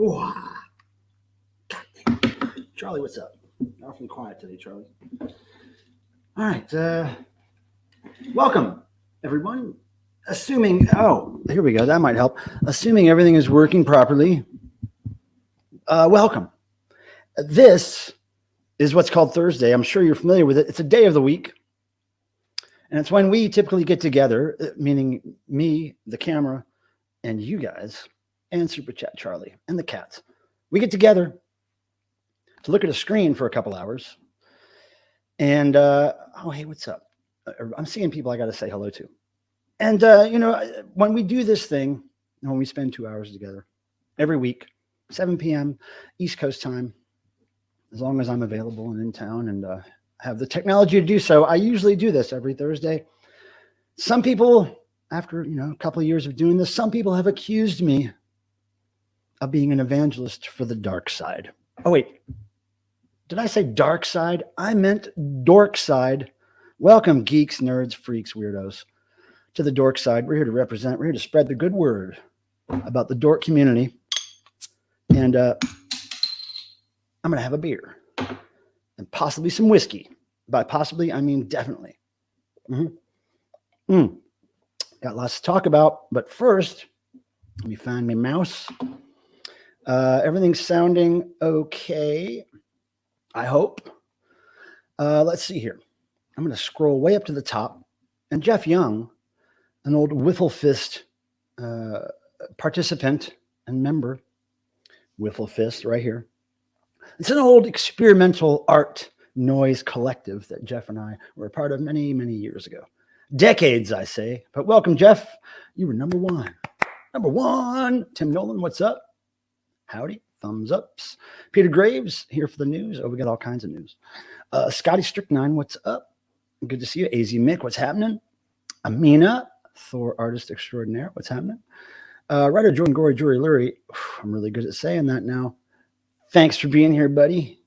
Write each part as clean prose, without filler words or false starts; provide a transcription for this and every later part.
Ooh. Charlie, what's up? Awfully quiet today, Charlie. All right. Welcome, everyone. Assuming, here we go. That might help. Assuming everything is working properly. Welcome. This is what's called Thursday. I'm sure you're familiar with it. It's a day of the week. And it's when we typically get together, meaning me, the camera, and you guys, and Super Chat Charlie, and the cats. We get together to look at a screen for a couple hours. And, hey, what's up? I'm seeing people I got to say hello to. And, when we do this thing, when we spend 2 hours together every week, 7 p.m. East Coast time, as long as I'm available and in town and have the technology to do so, I usually do this every Thursday. Some people, after, a couple of years of doing this, some people have accused me of being an evangelist for the dark side. Oh, wait. Did I say dark side? I meant dork side. Welcome, geeks, nerds, freaks, weirdos, to the dork side. We're here to represent, we're here to spread the good word about the dork community. And I'm going to have a beer and possibly some whiskey. By possibly, I mean definitely. Got lots to talk about. But first, let me find my mouse. Everything's sounding okay, I hope. Let's see here. I'm going to scroll way up to the top. And Jeff Young, an old Wiffle Fist participant and member, Wiffle Fist right here. It's an old experimental art noise collective that Jeff and I were a part of many, many years ago. Decades, I say. But welcome, Jeff. You were number one. Number one. Tim Nolan, what's up? Howdy. Thumbs ups. Peter Graves, here for the news. Oh, we got all kinds of news. Scotty Strychnine, what's up? Good to see you. AZ Mick, what's happening? Amina, Thor artist extraordinaire, what's happening? Writer Jordan Gory, Jury Lurie. I'm really good at saying that now. Thanks for being here, buddy.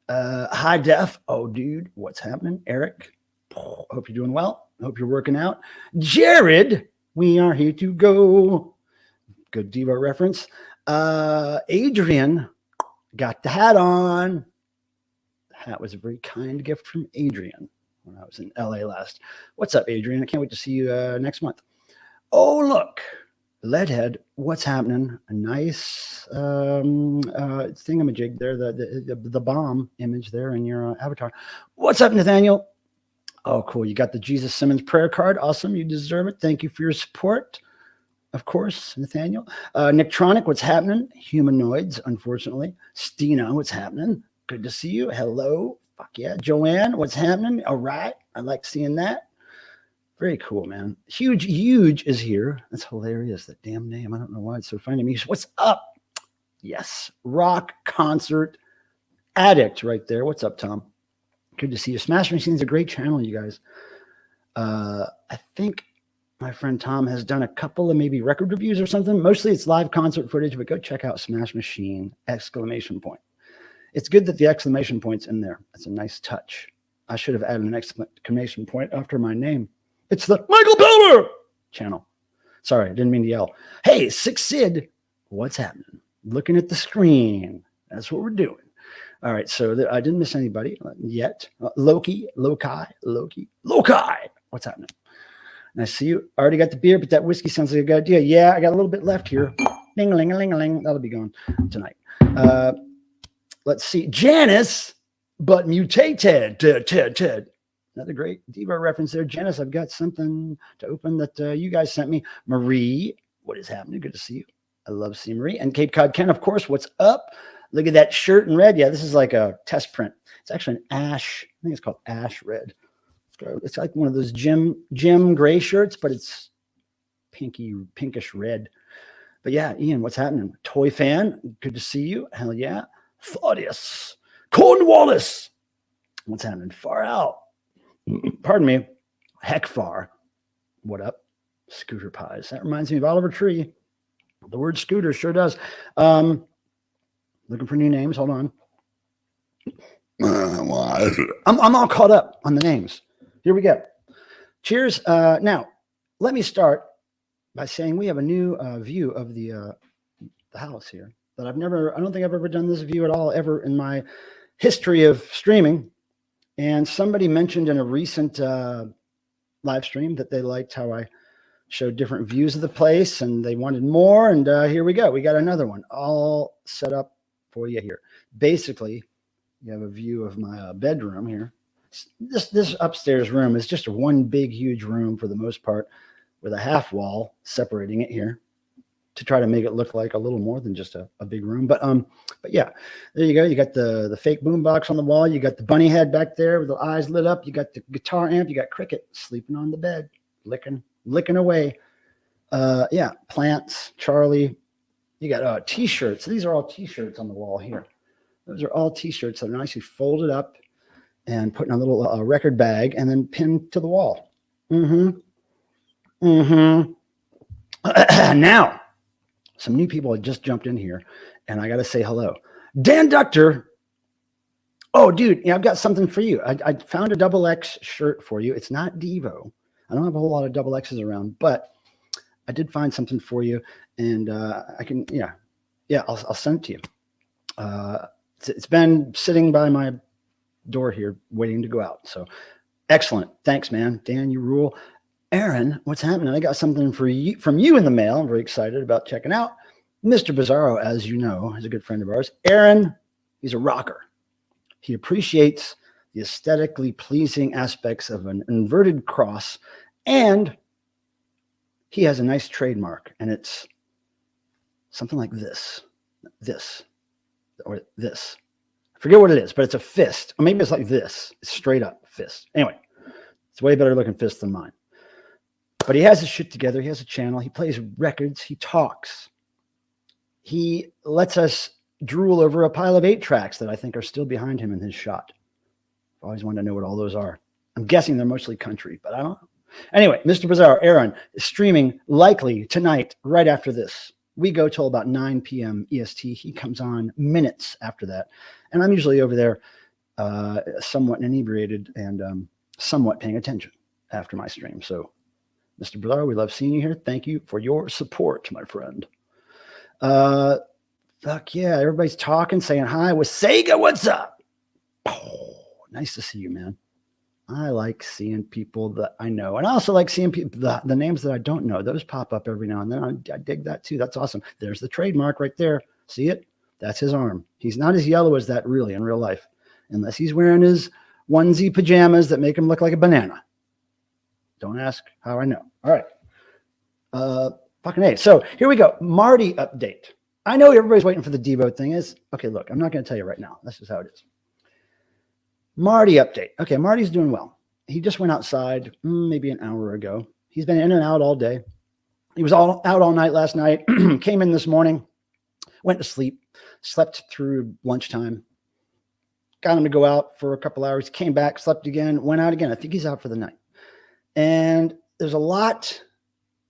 High Def. Oh, dude, what's happening? Eric, hope you're doing well. Hope you're working out. Jared, we are here to go. Good Devo reference. Adrian, got the hat on. The hat was a very kind gift from Adrian when I was in LA last. What's up, Adrian? I can't wait to see you next month. Oh, look. Leadhead, what's happening? A nice thingamajig there, the bomb image there in your avatar. What's up, Nathaniel? Oh, cool. You got the Jesus Simmons prayer card. Awesome. You deserve it. Thank you for your support. Of course, Nathaniel. Nicktronic, what's happening? Humanoids, unfortunately. Stina, what's happening? Good to see you. Hello. Fuck yeah. Joanne, what's happening? All right. I like seeing that. Very cool, man. Huge is here. That's hilarious. That damn name. I don't know why it's so funny to me. What's up? Yes. Rock concert addict right there. What's up, Tom? Good to see you. Smash Machine's a great channel, you guys. I think my friend Tom has done a couple of maybe record reviews or something. Mostly it's live concert footage, but go check out Smash Machine, ! It's good that the exclamation point's in there. That's a nice touch. I should have added an exclamation point after my name. It's the Michael Palmer channel. Sorry, I didn't mean to yell. Hey, Six Sid, what's happening? Looking at the screen. That's what we're doing. All right, so I didn't miss anybody yet. Loki. What's happening? And I see you already got the beer, but that whiskey sounds like a good idea. Yeah, I got a little bit left here. Ding-a-ling-a-ling-a-ling. That'll be gone tonight. Let's see. Janice, but mutated. Ted. Another great Devo reference there. Janice, I've got something to open that you guys sent me. Marie, what is happening? Good to see you. I love seeing Marie. And Cape Cod Ken, of course, what's up? Look at that shirt in red. Yeah, this is like a test print. It's actually an ash. I think it's called ash red. It's like one of those gym gray shirts, but it's pinkish red. But yeah, Ian, what's happening? Toy fan, good to see you. Hell yeah. Claudius. Cornwallis. What's happening? Far out. Pardon me. Heck far. What up? Scooter pies. That reminds me of Oliver Tree. The word scooter sure does. Looking for new names. Hold on. I'm all caught up on the names. Here we go. Cheers. Now, let me start by saying we have a new view of the house here. that I don't think I've ever done this view at all ever in my history of streaming. And somebody mentioned in a recent live stream that they liked how I showed different views of the place and they wanted more. And here we go. We got another one all set up for you here. Basically, you have a view of my bedroom here. This upstairs room is just one big, huge room for the most part with a half wall separating it here to try to make it look like a little more than just a big room. But yeah, there you go. You got the fake boombox on the wall. You got the bunny head back there with the eyes lit up. You got the guitar amp. You got Cricket sleeping on the bed, licking away. Yeah, plants, Charlie. You got t-shirts. These are all t-shirts on the wall here. Those are all t-shirts that are nicely folded up and put in a little record bag and then pinned to the wall. Now, some new people had just jumped in here, and I got to say hello. Dan Ductor. Oh, dude, yeah, I've got something for you. I found a double X shirt for you. It's not Devo. I don't have a whole lot of double X's around, but I did find something for you, and I can, I'll send it to you. It's been sitting by my door here waiting to go out. So excellent. Thanks, man. Dan, you rule. Aaron, what's happening? I got something from you in the mail. I'm very excited about checking out. Mr. Bizarro, as you know, is a good friend of ours. Aaron, he's a rocker. He appreciates the aesthetically pleasing aspects of an inverted cross, and he has a nice trademark, and it's something like this. Or this. I forget what it is, but it's a fist. Or maybe it's like this. It's straight up fist. Anyway, it's a way better looking fist than mine. But he has his shit together. He has a channel. He plays records. He talks. He lets us drool over a pile of 8 tracks that I think are still behind him in his shot. I've always wanted to know what all those are. I'm guessing they're mostly country, but I don't know. Anyway, Mr. Bizarro, Aaron, is streaming likely tonight right after this. We go till about 9 p.m. EST. He comes on minutes after that. And I'm usually over there somewhat inebriated and somewhat paying attention after my stream. So, Mr. Bizarro, we love seeing you here. Thank you for your support, my friend. Fuck yeah, everybody's talking, saying hi. With Sega, what's up? Oh, nice to see you, man. I like seeing people that I know. And I also like seeing people, the names that I don't know. Those pop up every now and then. I dig that too. That's awesome. There's the trademark right there. See it? That's his arm. He's not as yellow as that really in real life, unless he's wearing his onesie pajamas that make him look like a banana. Don't ask how I know. All right. Fucking A. So here we go. Marty update. I know everybody's waiting for the Devo thing. Okay, look, I'm not going to tell you right now. That's just how it is. Marty update. Okay, Marty's doing well. He just went outside maybe an hour ago. He's been in and out all day. He was out all night last night. Came in this morning, went to sleep, slept through lunchtime. Got him to go out for a couple hours. Came back, slept again, went out again. I think he's out for the night. And there's a lot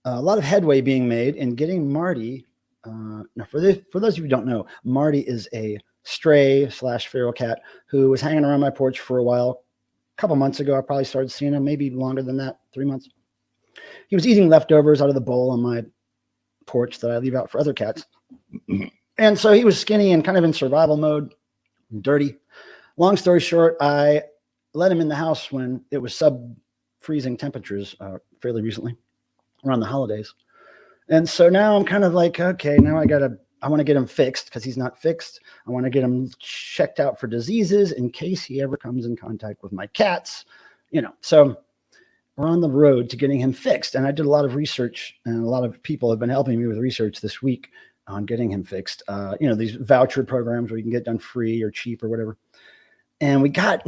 of headway being made in getting Marty. Now, for those of you who don't know, Marty is a stray / feral cat who was hanging around my porch for a while. A couple months ago, I probably started seeing him, maybe longer than that, 3 months. He was eating leftovers out of the bowl on my porch that I leave out for other cats. And so he was skinny and kind of in survival mode, dirty. Long story short, I let him in the house when it was sub-freezing temperatures fairly recently, around the holidays. And so now I'm kind of like, okay, now I want to get him fixed because he's not fixed. I want to get him checked out for diseases in case he ever comes in contact with my cats, So we're on the road to getting him fixed. And I did a lot of research, and a lot of people have been helping me with research this week on getting him fixed. These voucher programs where you can get done free or cheap or whatever. And we got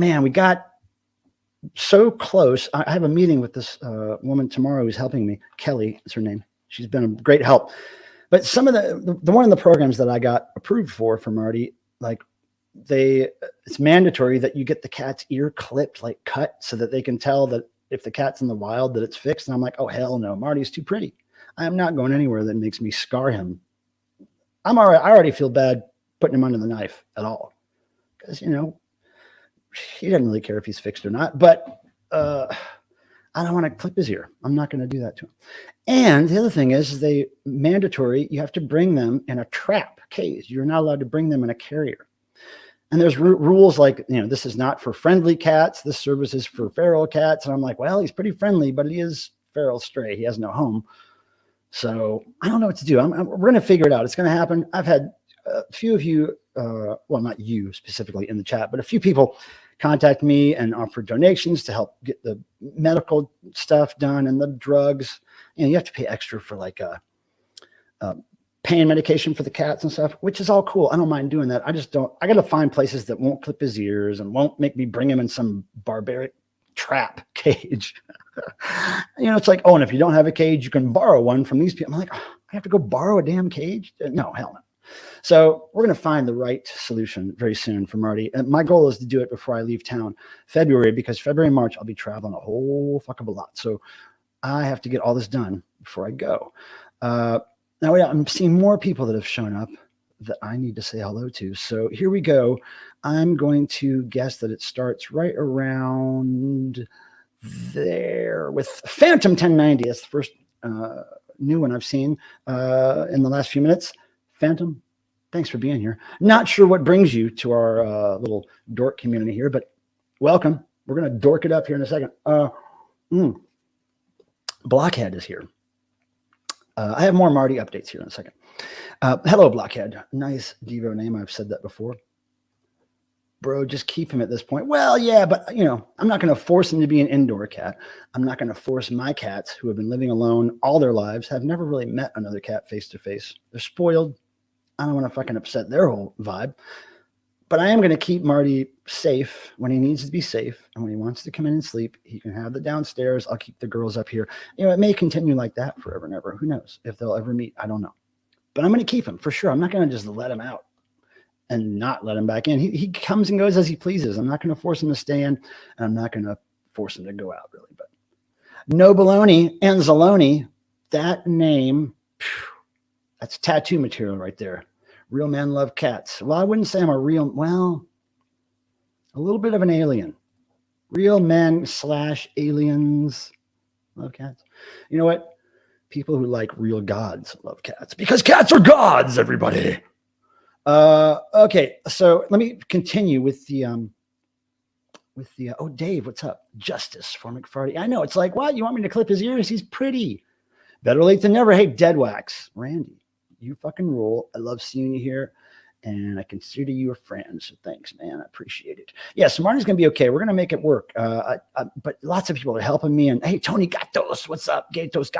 so close. I have a meeting with this woman tomorrow who's helping me. Kelly is her name. She's been a great help. But some of the one of the programs that I got approved for Marty, it's mandatory that you get the cat's ear clipped, like cut, so that they can tell that if the cat's in the wild that it's fixed. And I'm like, oh hell no, Marty's too pretty. I am not going anywhere that makes me scar him. I already feel bad putting him under the knife at all, because he doesn't really care if he's fixed or not. But I don't want to clip his ear. I'm not going to do that to him. And the other thing is they mandatory, you have to bring them in a trap cage. You're not allowed to bring them in a carrier. And there's rules like, this is not for friendly cats. This service is for feral cats. And I'm like, well, he's pretty friendly, but he is feral stray. He has no home. So I don't know what to do. We're going to figure it out. It's going to happen. I've had a few of you, well, not you specifically in the chat, but a few people contact me and offer donations to help get the medical stuff done and the drugs. You have to pay extra for like pain medication for the cats and stuff, which is all cool. I don't mind doing that. I got to find places that won't clip his ears and won't make me bring him in some barbaric trap cage. It's like, and if you don't have a cage, you can borrow one from these people. I'm like, I have to go borrow a damn cage? No, hell no. So we're going to find the right solution very soon for Marty. And my goal is to do it before I leave town February, because February and March, I'll be traveling a whole fuck of a lot. So I have to get all this done before I go. Now, I'm seeing more people that have shown up that I need to say hello to. So here we go. I'm going to guess that it starts right around there with Phantom 1090. That's the first new one I've seen in the last few minutes. Phantom, thanks for being here. Not sure what brings you to our little dork community here, but welcome. We're going to dork it up here in a second. Blockhead is here. I have more Marty updates here in a second. Hello, Blockhead. Nice Devo name. I've said that before. Bro, just keep him at this point. Well, yeah, but, I'm not going to force him to be an indoor cat. I'm not going to force my cats, who have been living alone all their lives, have never really met another cat face to face. They're spoiled. I don't want to fucking upset their whole vibe. But I am going to keep Marty safe when he needs to be safe. And when he wants to come in and sleep, he can have the downstairs. I'll keep the girls up here. It may continue like that forever and ever. Who knows if they'll ever meet? I don't know. But I'm going to keep him for sure. I'm not going to just let him out and not let him back in. He comes and goes as he pleases. I'm not going to force him to stay in, and I'm not going to force him to go out, really. But No Baloney and Zaloni, that name, that's tattoo material right there. Real men love cats. Well, I wouldn't say I'm a little bit of an alien. Real men / aliens love cats. You know what? People who like real gods love cats, because cats are gods, everybody. Okay, so let me continue with the Dave, what's up? Justice for McFarty. I know, it's like, what? You want me to clip his ears? He's pretty. Better late than never. Hey, Dead Wax. Randy, you fucking rule. I love seeing you here, and I consider you a friend. So thanks, man. I appreciate it. Yeah, so Marty's going to be okay. We're going to make it work. But lots of people are helping me. And hey, Tony Gatos, what's up? Gatos.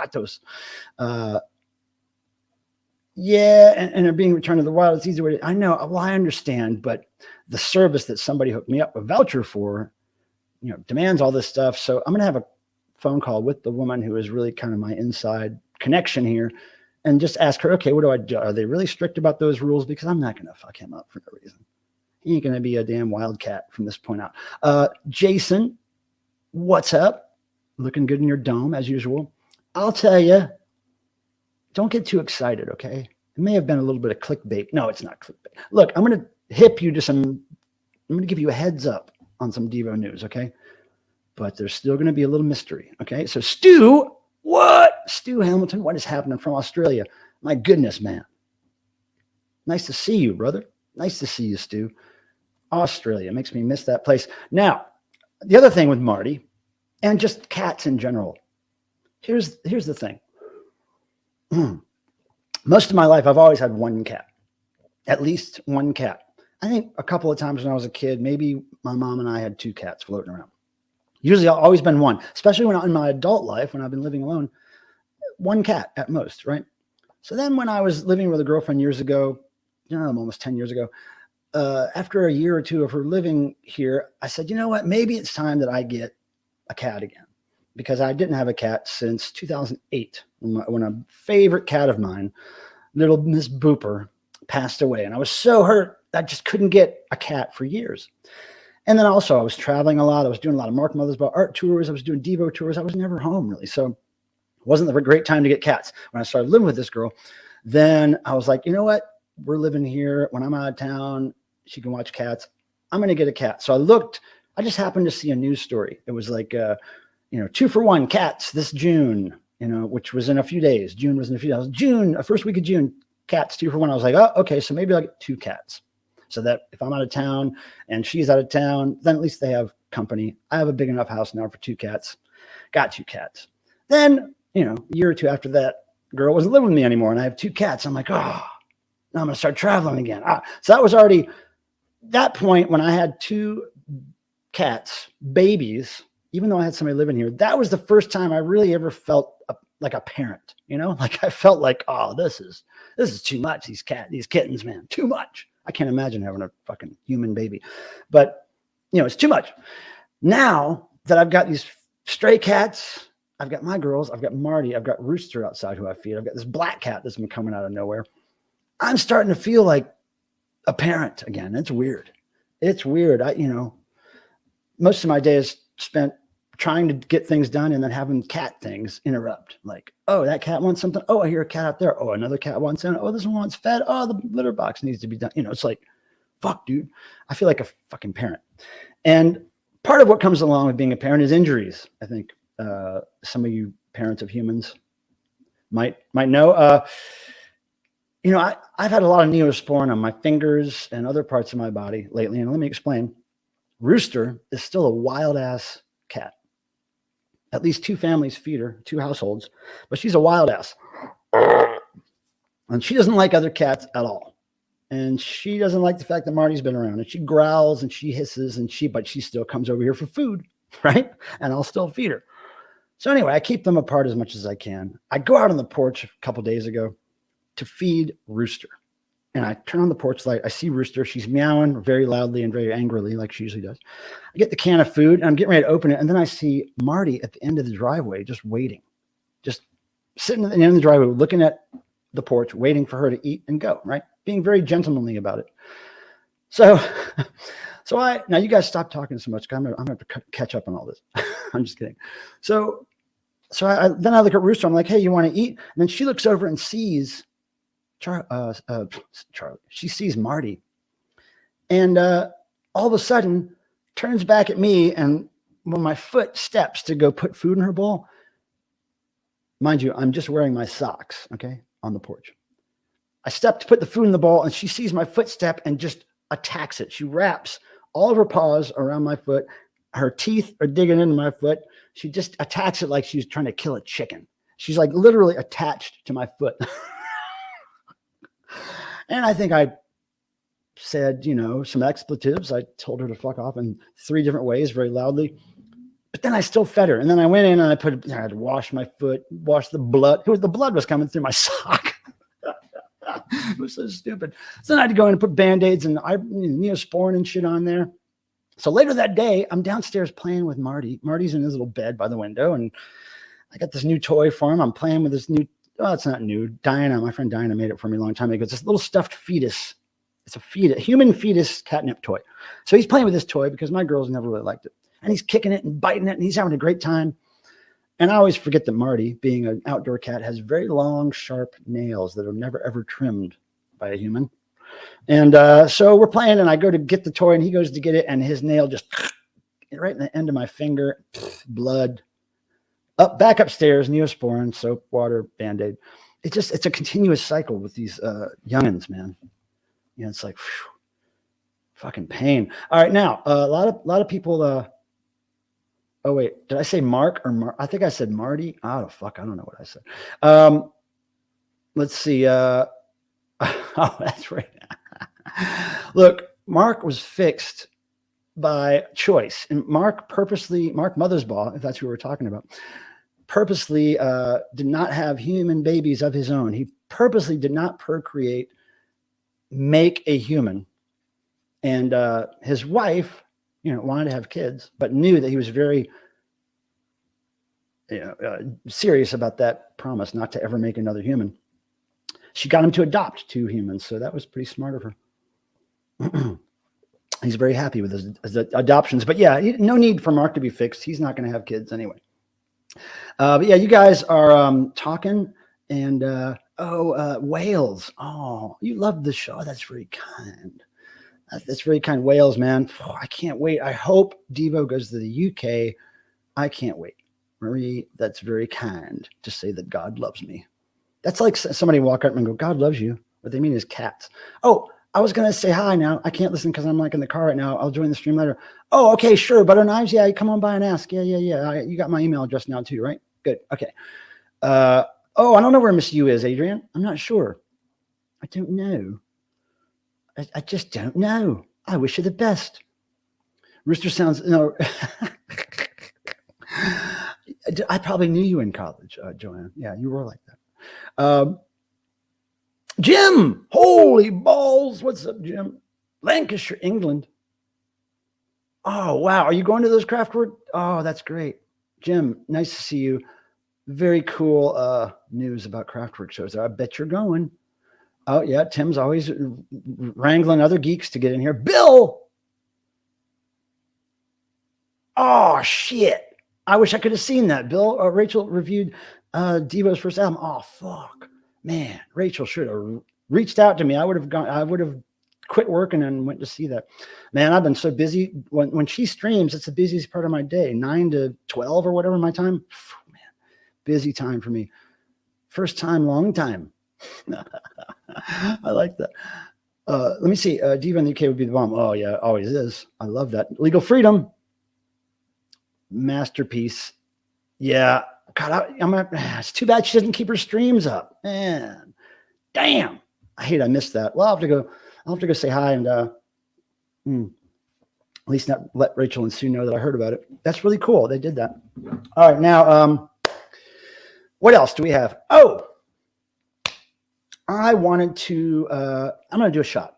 Yeah, and they're being returned to the wild. It's easy way. I know. Well, I understand, but the service that somebody hooked me up a voucher for, demands all this stuff. So I'm going to have a phone call with the woman who is really kind of my inside connection here, and just ask her, okay, what do I do? Are they really strict about those rules? Because I'm not going to fuck him up for no reason. He ain't going to be a damn wildcat from this point out. Jason, what's up? Looking good in your dome as usual. I'll tell you, don't get too excited, okay? It may have been a little bit of clickbait. No, it's not clickbait. Look, I'm going to hip you to I'm going to give you a heads up on some Devo news, okay? But there's still going to be a little mystery, okay? So Stu, what? Stu Hamilton, what is happening from Australia? My goodness, man. Nice to see you, brother. Nice to see you, Stu. Australia makes me miss that place. Now, the other thing with Marty, and just cats in general, here's the thing. Most of my life, I've always had one cat, at least one cat. I think a couple of times when I was a kid, maybe my mom and I had two cats floating around. Usually I've always been one, especially when in my adult life, when I've been living alone, one cat at most, right? So then when I was living with a girlfriend years ago, almost 10 years ago, after a year or two of her living here, I said, you know what, maybe it's time that I get a cat again, because I didn't have a cat since 2008 when a favorite cat of mine, little Miss Booper, passed away. And I was so hurt, I just couldn't get a cat for years. And then also I was traveling a lot. I was doing a lot of Mark Mothersbaugh art tours. I was doing Devo tours. I was never home really. So it wasn't a great time to get cats. When I started living with this girl, then I was like, you know what? We're living here. When I'm out of town, she can watch cats. I'm going to get a cat. So I just happened to see a news story. It was like, 2 for 1 cats this June, which was in a few days. June was in a few days. June, first week of June, cats 2 for 1. I was like, oh, okay, so maybe I'll get 2 cats. So that if I'm out of town and she's out of town, then at least they have company. I have a big enough house now for 2 cats. Got 2 cats. Then, a year or 2 after that, girl wasn't living with me anymore, and I have 2 cats. I'm like, oh, now I'm going to start traveling again. So that was already that point when I had 2 cats, babies, even though I had somebody living here. That was the first time I really ever felt like a parent, like I felt like, oh, this is too much. These kittens, man, too much. I can't imagine having a fucking human baby, but it's too much. Now that I've got these stray cats, I've got my girls, I've got Marty, I've got Rooster outside who I feed. I've got this black cat that's been coming out of nowhere. I'm starting to feel like a parent again. It's weird. Most of my day is spent trying to get things done and then having cat things interrupt. Like, oh, that cat wants something. Oh, I hear a cat out there. Oh, another cat wants in. Oh, this one wants fed. Oh, the litter box needs to be done. It's like, fuck, dude. I feel like a fucking parent. And part of what comes along with being a parent is injuries. I think some of you parents of humans might know. I've had a lot of neosporin on my fingers and other parts of my body lately. And let me explain. Rooster is still a wild ass cat. At least 2 families feed her, 2 households, but she's a wild ass. And she doesn't like other cats at all. And she doesn't like the fact that Marty's been around, and she growls and she hisses but she still comes over here for food, right? And I'll still feed her. So anyway, I keep them apart as much as I can. I go out on the porch a couple days ago to feed Rooster. And I turn on the porch light. I see Rooster. She's meowing very loudly and very angrily like she usually does. I get the can of food, and I'm getting ready to open it. And then I see Marty at the end of the driveway just waiting, just sitting at the end of the driveway, looking at the porch, waiting for her to eat and go, right? Being very gentlemanly about it. So now you guys stop talking so much. I'm going to have to catch up on all this. I'm just kidding. So then I look at Rooster. I'm like, hey, you want to eat? And then she looks over and sees Charlie. She sees Marty, and all of a sudden turns back at me, and when my foot steps to go put food in her bowl, mind you, I'm just wearing my socks, okay, on the porch. I step to put the food in the bowl, and she sees my footstep and just attacks it. She wraps all of her paws around my foot. Her teeth are digging into my foot. She just attacks it like she's trying to kill a chicken. She's like literally attached to my foot. And I think I said, some expletives. I told her to fuck off in 3 different ways, very loudly. But then I still fed her. And then I went in and I had to wash my foot, wash the blood. The blood was coming through my sock. It was so stupid. So then I had to go in and put Band-Aids and Neosporin and shit on there. So later that day, I'm downstairs playing with Marty. Marty's in his little bed by the window, and I got this new toy for him. I'm playing with this new, it's not new. Diana, my friend Diana made it for me a long time ago. It's this little stuffed fetus. It's a human fetus catnip toy. So he's playing with this toy because my girls never really liked it. And he's kicking it and biting it, and he's having a great time. And I always forget that Marty, being an outdoor cat, has very long, sharp nails that are never, ever trimmed by a human. And so we're playing, and I go to get the toy, and he goes to get it, and his nail just right in the end of my finger, blood. Back upstairs, Neosporin, soap, water, Band-Aid. It's a continuous cycle with these youngins, man. It's like whew, fucking pain. All right, now a lot of people. Oh wait, did I say Mark or I think I said Marty. Oh fuck, I don't know what I said. Let's see. Oh, that's right. Look, Mark was fixed by choice, and Mark Mothersbaugh, if that's who we're talking about, purposely did not have human babies of his own. He purposely did not procreate, make a human. And his wife, wanted to have kids, but knew that he was very serious about that promise not to ever make another human. She got him to adopt 2 humans, so that was pretty smart of her. He's very happy with his adoptions. But yeah, no need for Mark to be fixed. He's not going to have kids anyway. But yeah, you guys are talking, and whales. Oh, you love the show. That's very kind. That's very kind. Whales, man. Oh, I can't wait. I hope Devo goes to the UK. I can't wait. Marie, that's very kind to say that God loves me. That's like somebody walk up and go, God loves you. What they mean is cats. Oh, I was going to say hi now. I can't listen because I'm like in the car right now. I'll join the stream later. Oh, okay, sure. Butter knives. Yeah, come on by and ask. Yeah. You got my email address now too, right? Good. Okay. Oh, I don't know where Miss U is, Adrian. I'm not sure. I don't know. I just don't know. I wish you the best. Rooster sounds, no. I probably knew you in college, Joanne. Yeah, you were like that. Jim, holy balls. What's up, Jim? Lancashire, England. Oh, wow. Are you going to those craft work? Oh, that's great. Jim, nice to see you. Very cool news about craftwork shows. I bet you're going. Oh, yeah. Tim's always wrangling other geeks to get in here. Bill. Oh, shit. I wish I could have seen that. Bill, Rachel reviewed Devo's first album. Oh, fuck. Man, Rachel should have reached out to me. I would have quit working and went to see that. Man, I've been so busy. When she streams, it's the busiest part of my day, 9 to 12 or whatever my time. Man, busy time for me. First time, long time. I like that. Let me see. Diva in the UK would be the bomb. Oh, yeah, always is. I love that. Legal Freedom. Masterpiece. Yeah. God, it's too bad she doesn't keep her streams up. Man, damn. I missed that. Well, I'll have to go say hi and at least not let Rachel and Sue know that I heard about it. That's really cool. They did that. All right, now what else do we have? Oh, I wanted to I'm gonna do a shot.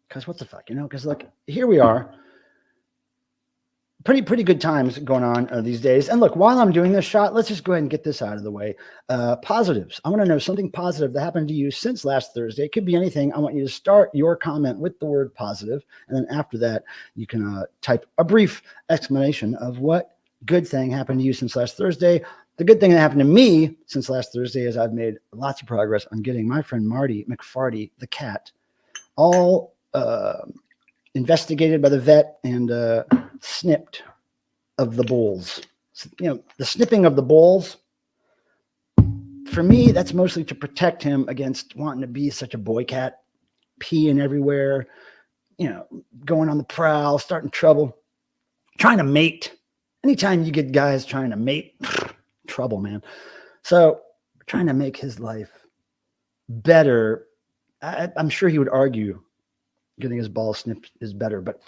Because what the fuck, because look, here we are. Pretty good times going on these days. And look, while I'm doing this shot, let's just go ahead and get this out of the way. Positives. I want to know something positive that happened to you since last Thursday. It could be anything. I want you to start your comment with the word positive. And then after that, you can type a brief explanation of what good thing happened to you since last Thursday. The good thing that happened to me since last Thursday is I've made lots of progress on getting my friend Marty McFarty, the cat, all investigated by the vet and snipped of the bulls. The snipping of the bulls, for me, that's mostly to protect him against wanting to be such a boy cat, peeing everywhere, going on the prowl, starting trouble, trying to mate. Anytime you get guys trying to mate, trouble, man. So trying to make his life better. I'm sure he would argue getting his balls snipped is better, but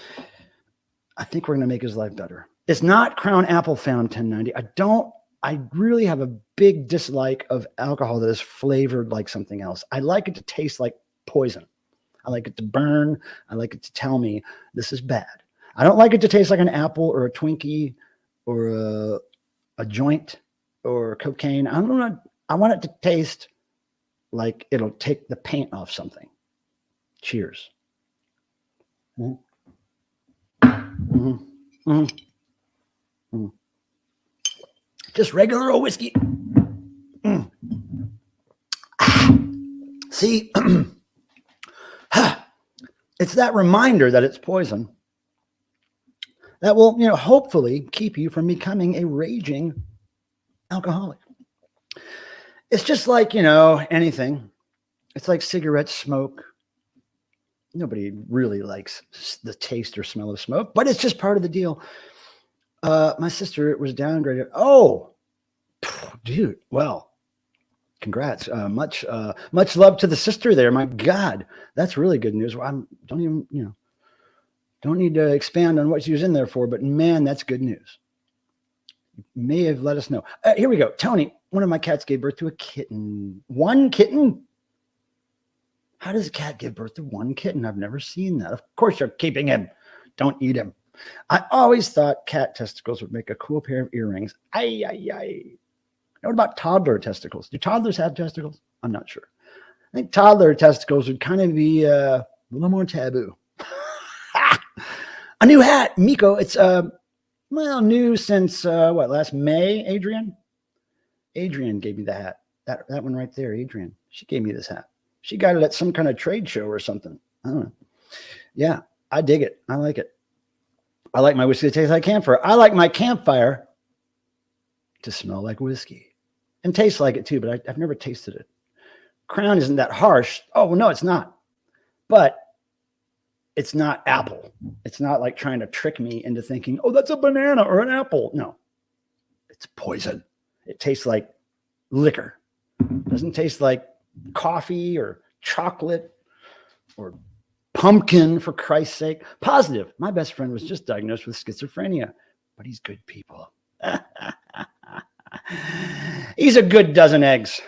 I think we're going to make his life better. It's not Crown Apple Found 1090. I really have a big dislike of alcohol that is flavored like something else. I like it to taste like poison. I like it to burn. I like it to tell me this is bad. I don't like it to taste like an apple or a Twinkie or a joint or cocaine. I want it to taste like it'll take the paint off something. Cheers. Mm-hmm. Mm-hmm. Mm-hmm. Mm-hmm. Just regular old whiskey. Mm. See, it's that reminder that it's poison that will, hopefully keep you from becoming a raging alcoholic. It's just like, anything. It's like cigarette smoke. Nobody really likes the taste or smell of smoke, but it's just part of the deal. My sister was downgraded. Oh, dude. Well, congrats. Much love to the sister there. My God, that's really good news. Well, don't need to expand on what she was in there for, but man, that's good news. You may have let us know. Here we go. Tony, one of my cats gave birth to a kitten. One kitten? How does a cat give birth to one kitten? I've never seen that. Of course you're keeping him. Don't eat him. I always thought cat testicles would make a cool pair of earrings. What about toddler testicles? Do toddlers have testicles? I'm not sure. I think toddler testicles would kind of be a little more taboo. A new hat, Miko. It's new since last May, Adrian? Adrian gave me the hat. That one right there, Adrian. She gave me this hat. She got it at some kind of trade show or something. I don't know. Yeah, I dig it. I like it. I like my whiskey that tastes like camphor. I like my campfire to smell like whiskey and taste like it too, but I've never tasted it. Crown isn't that harsh. Oh, well, no, it's not. But it's not apple. It's not like trying to trick me into thinking, oh, that's a banana or an apple. No, it's poison. It tastes like liquor. It doesn't taste like coffee or chocolate or pumpkin, for Christ's sake. Positive. My best friend was just diagnosed with schizophrenia, but he's good people. He's a good dozen eggs.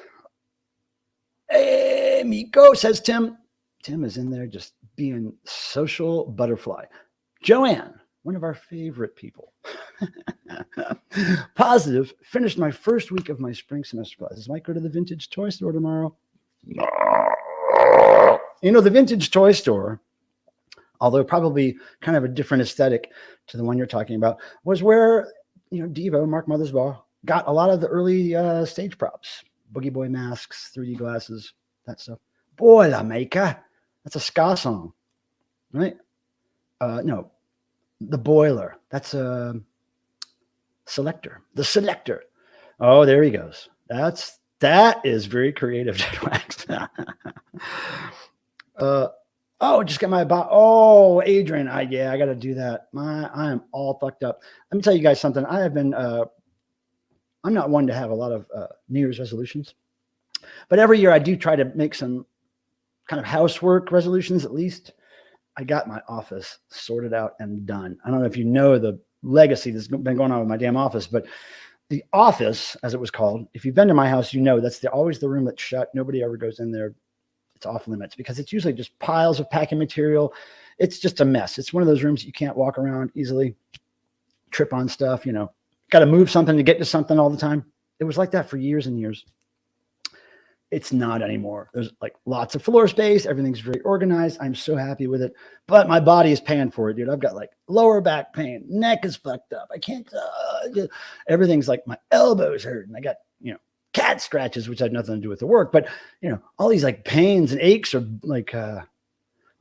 Hey, Miko, says Tim. Tim is in there just being social butterfly. Joanne, one of our favorite people. Positive, finished my first week of my spring semester classes. Might go to the vintage toy store tomorrow. You know, the vintage toy store, although probably kind of a different aesthetic to the one you're talking about, was where, you know, Devo, Mark Mothersbaugh, got a lot of the early stage props. Boogie Boy masks, 3D glasses, that stuff. Boilermaker. That's a ska song, right? No, the Boiler. That's a Selector. The Selector. Oh, there he goes. That is very creative, Wax. Just got my Oh, Adrian. I got to do that. I am all fucked up. Let me tell you guys something. I have been. I'm not one to have a lot of New Year's resolutions, but every year I do try to make some kind of housework resolutions. At least I got my office sorted out and done. I don't know if you know the legacy that's been going on with my damn office, but the office, as it was called, if you've been to my house, you know that's always the room that's shut. Nobody ever goes in there. It's off limits because it's usually just piles of packing material. It's just a mess. It's one of those rooms you can't walk around easily, trip on stuff, you know, got to move something to get to something all the time. It was like that for years and years. It's not anymore. There's like lots of floor space. Everything's very organized. I'm so happy with it, but my body is paying for it, dude. I've got like lower back pain, neck is fucked up. I can't, everything's like my elbows hurt. And I got, you know, cat scratches, which had nothing to do with the work, but you know, all these like pains and aches are like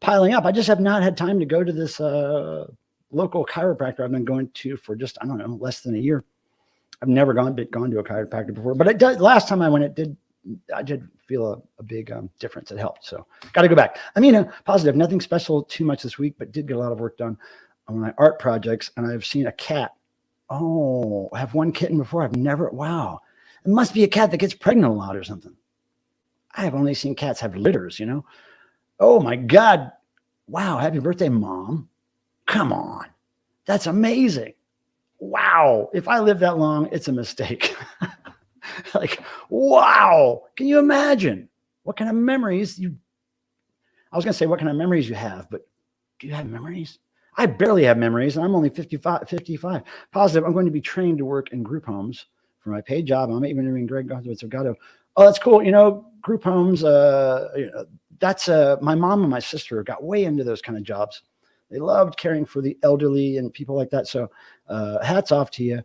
piling up. I just have not had time to go to this local chiropractor I've been going to for just, I don't know, less than a year. I've never gone to a chiropractor before, but it did, last time I went, I did feel a big difference. It helped. So got to go back. I mean, positive, nothing special too much this week, but did get a lot of work done on my art projects. And I've seen a cat. Oh, I have one kitten before. Wow. It must be a cat that gets pregnant a lot or something. I have only seen cats have litters, you know? Oh my God. Wow. Happy birthday, Mom. Come on. That's amazing. Wow. If I live that long, it's a mistake. Like, wow. Can you imagine what kind of memories I was going to say what kind of memories you have, but do you have memories? I barely have memories, and I'm only 55. Positive, I'm going to be trained to work in group homes for my paid job. I'm even doing Greg Gatto. Oh, that's cool. You know, group homes, that's my mom and my sister got way into those kind of jobs. They loved caring for the elderly and people like that. So hats off to you.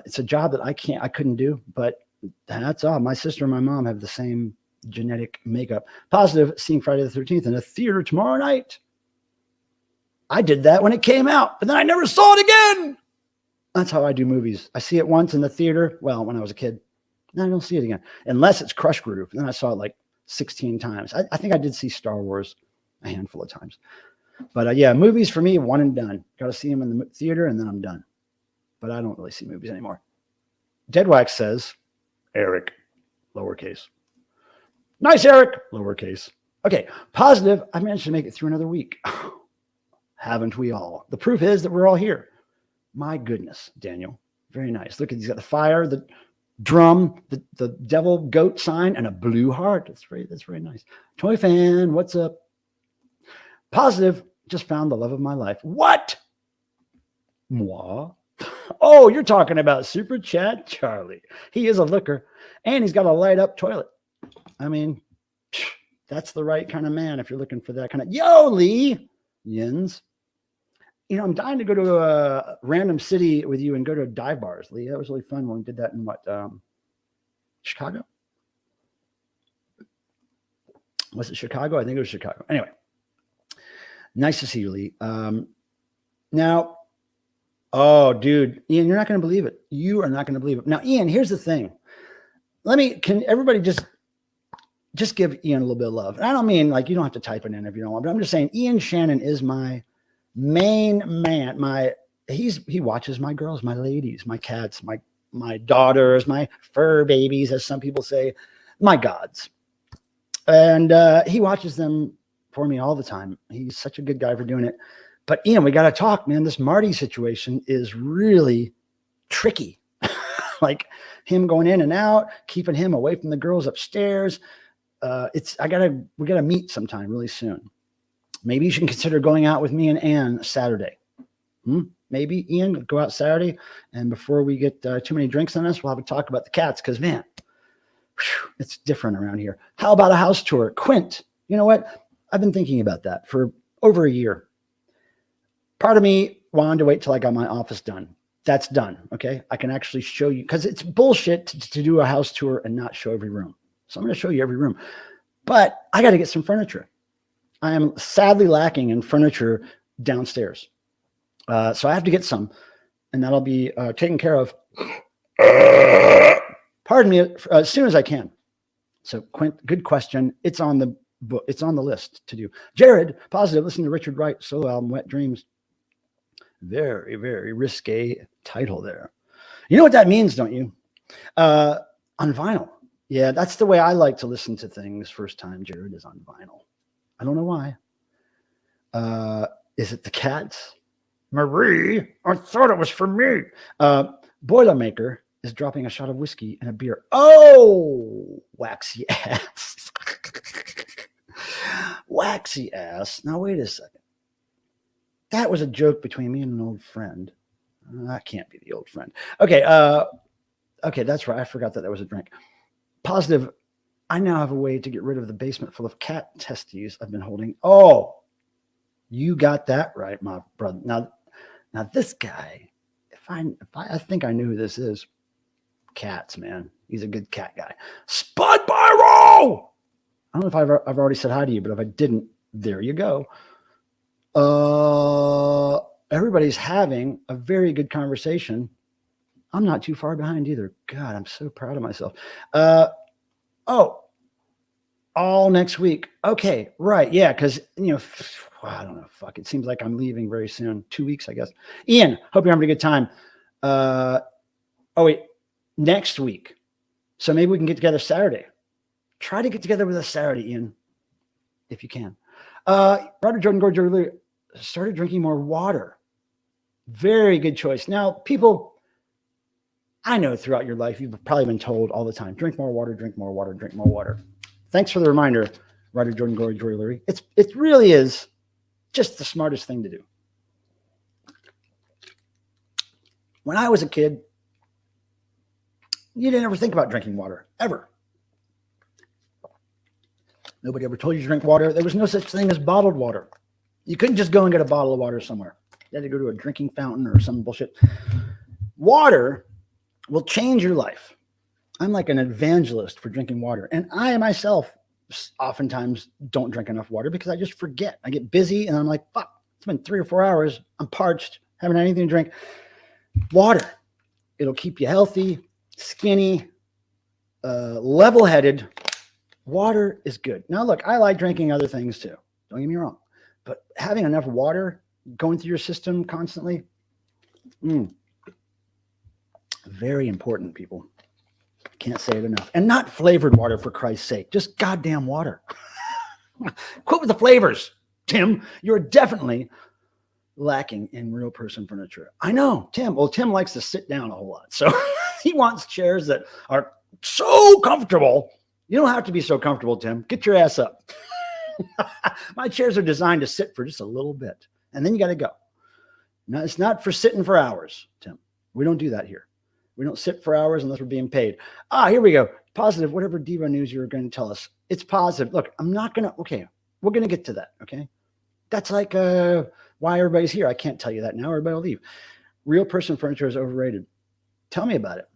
It's a job that I couldn't do, but hats off. My sister and my mom have the same genetic makeup. Positive, seeing Friday the 13th in a theater tomorrow night. I did that when it came out, but then I never saw it again. That's how I do movies. I see it once in the theater. Well, when I was a kid, then I don't see it again, unless it's Crush Groove. And then I saw it like 16 times. I think I did see Star Wars a handful of times. But yeah, movies for me, one and done. Got to see them in the theater and then I'm done. But I don't really see movies anymore. Deadwax says, Eric, lowercase. Nice, Eric, lowercase. Okay, positive, I managed to make it through another week. Haven't we all? The proof is that we're all here. My goodness, Daniel. Very nice. Look, he's got the fire, the drum, the devil goat sign, and a blue heart. That's very nice. Toy fan, what's up? Positive, just found the love of my life. What? Moi? Oh, you're talking about Super Chat Charlie. He is a looker, and he's got a light up toilet. I mean, that's the right kind of man if you're looking for that kind of. Yo, Lee Yins. You know, I'm dying to go to a random city with you and go to dive bars, Lee. That was really fun when we did that in Chicago? Was it Chicago? I think it was Chicago. Anyway, nice to see you, Lee. Now, Oh, dude, Ian, you're not going to believe it. You are not going to believe it. Now, Ian, here's the thing. Can everybody just give Ian a little bit of love? And I don't mean like you don't have to type it in if you don't want, but I'm just saying Ian Shannon is my main man. He watches my girls, my ladies, my cats, my daughters, my fur babies, as some people say, my gods. And he watches them for me all the time. He's such a good guy for doing it. But Ian, we got to talk, man. This Marty situation is really tricky. Like him going in and out, keeping him away from the girls upstairs. We gotta meet sometime really soon. Maybe you should consider going out with me and Ann Saturday. Maybe Ian, go out Saturday, and before we get too many drinks on us, we'll have a talk about the cats. Because man, it's different around here. How about a house tour, Quint? You know what? I've been thinking about that for over a year. Part of me wanted to wait till I got my office done. That's done. Okay, I can actually show you, because it's bullshit to do a house tour and not show every room. So I'm going to show you every room, but I got to get some furniture. I am sadly lacking in furniture downstairs. So I have to get some, and that'll be taken care of. Pardon me, as soon as I can. So Quint, good question. It's on the book. It's on the list to do. Jared, positive. Listen to Richard Wright solo album, Wet Dreams. Very, very risque title there. You know what that means, don't you? On vinyl. Yeah, that's the way I like to listen to things first time, Jared, is on vinyl. I don't know why. Is it the cats? Marie, I thought it was for me. Boilermaker is dropping a shot of whiskey and a beer. Oh, waxy ass. Waxy ass. Now, wait a second. That was a joke between me and an old friend. That can't be the old friend. Okay. Okay, that's right. I forgot that was a drink. Positive. I now have a way to get rid of the basement full of cat testes I've been holding. Oh, you got that right, my brother. Now this guy, I think I knew who this is. Cats, man. He's a good cat guy. Spud Byro! I don't know if I've already said hi to you, but if I didn't, there you go. Everybody's having a very good conversation. I'm not too far behind either. God, I'm so proud of myself. All next week. Okay, right. Yeah, because, I don't know. Fuck, it seems like I'm leaving very soon. 2 weeks, I guess. Ian, hope you're having a good time. Next week. So maybe we can get together Saturday. Try to get together with us Saturday, Ian, if you can. Robert Jordan Gordon started drinking more water. Very good choice. Now, people, I know throughout your life, you've probably been told all the time, drink more water, drink more water, drink more water. Thanks for the reminder, Robert Jordan Gordon. It really is just the smartest thing to do. When I was a kid, you didn't ever think about drinking water, ever. Nobody ever told you to drink water. There was no such thing as bottled water. You couldn't just go and get a bottle of water somewhere. You had to go to a drinking fountain or some bullshit. Water will change your life. I'm like an evangelist for drinking water. And I myself oftentimes don't drink enough water because I just forget. I get busy and I'm like, fuck, it's been 3 or 4 hours. I'm parched, haven't had anything to drink. Water. It'll keep you healthy, skinny, level-headed. Water is good. Now, look, I like drinking other things too. Don't get me wrong. But having enough water going through your system constantly, very important, people. Can't say it enough. And not flavored water, for Christ's sake. Just goddamn water. Quit with the flavors, Tim. You're definitely lacking in real person furniture. I know, Tim. Well, Tim likes to sit down a whole lot. So he wants chairs that are so comfortable. You don't have to be so comfortable, Tim. Get your ass up. My chairs are designed to sit for just a little bit. And then you got to go. No, it's not for sitting for hours, Tim. We don't do that here. We don't sit for hours unless we're being paid. Here we go. Positive, whatever Devo news you're going to tell us. It's positive. Look, I'm not going to, okay, we're going to get to that, okay? That's like why everybody's here. I can't tell you that now. Everybody will leave. Real person furniture is overrated. Tell me about it.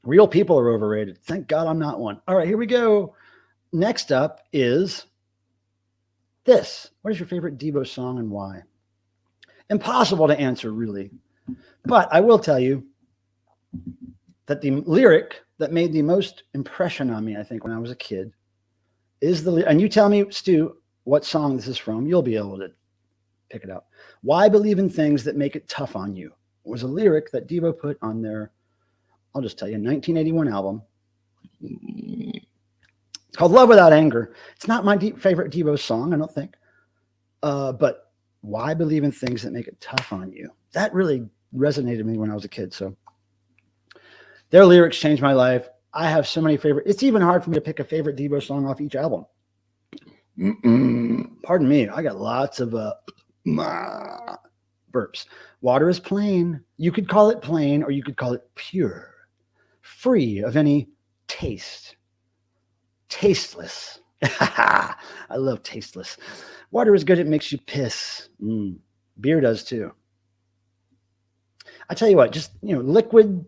Real people are overrated. Thank God I'm not one. All right, here we go. Next up is this. What is your favorite Devo song and why? Impossible to answer, really. But I will tell you that the lyric that made the most impression on me, I think, when I was a kid, is and you tell me, Stu, what song this is from, you'll be able to pick it out. Why believe in things that make it tough on you? It was a lyric that Devo put on their, I'll just tell you, 1981 album. It's called Love Without Anger. It's not my favorite Devo song, I don't think. But why believe in things that make it tough on you? That really resonated with me when I was a kid. So their lyrics changed my life. I have so many favorite. It's even hard for me to pick a favorite Devo song off each album. Pardon me. I got lots of burps. Water is plain. You could call it plain, or you could call it pure, free of any taste. Tasteless. I love tasteless. Water is good. It makes you piss. Beer does too. I tell you what, just, liquid,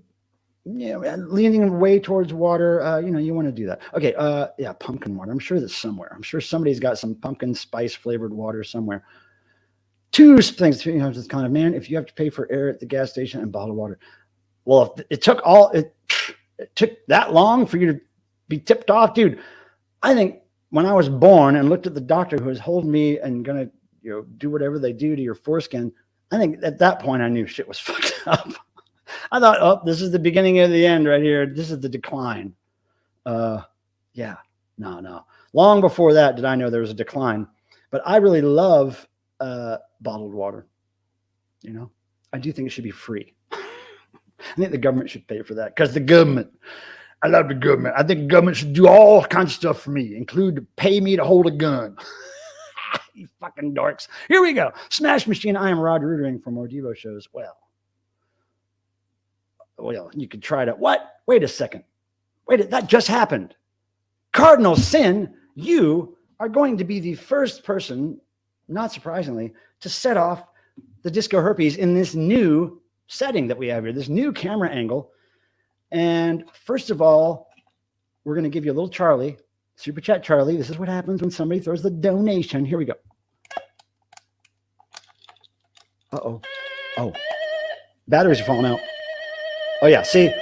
leaning away towards water, you want to do that. Okay. Yeah. Pumpkin water. I'm sure that's somewhere. I'm sure somebody's got some pumpkin spice flavored water somewhere. Two things, just kind of, man, if you have to pay for air at the gas station and bottled water. Well, if it took that long for you to be tipped off, dude. I think when I was born and looked at the doctor who was holding me and going to, do whatever they do to your foreskin, I think at that point I knew shit was fucked up. I thought, oh, this is the beginning of the end right here. This is the decline. Yeah, no. Long before that did I know there was a decline. But I really love bottled water. I do think it should be free. I think the government should pay for that, because I love the government. I think the government should do all kinds of stuff for me, include pay me to hold a gun. You fucking dorks. Here we go. Smash Machine. I am Rod Rudering for more Devo shows. Well, you could try to, what? Wait a second. That just happened. Cardinal Sin, you are going to be the first person, not surprisingly, to set off the disco herpes in this new setting that we have here, this new camera angle. And first of all, we're going to give you a little Charlie, Super Chat Charlie. This is what happens when somebody throws the donation. Here we go. Uh-oh. Oh, batteries are falling out. Oh, yeah. See,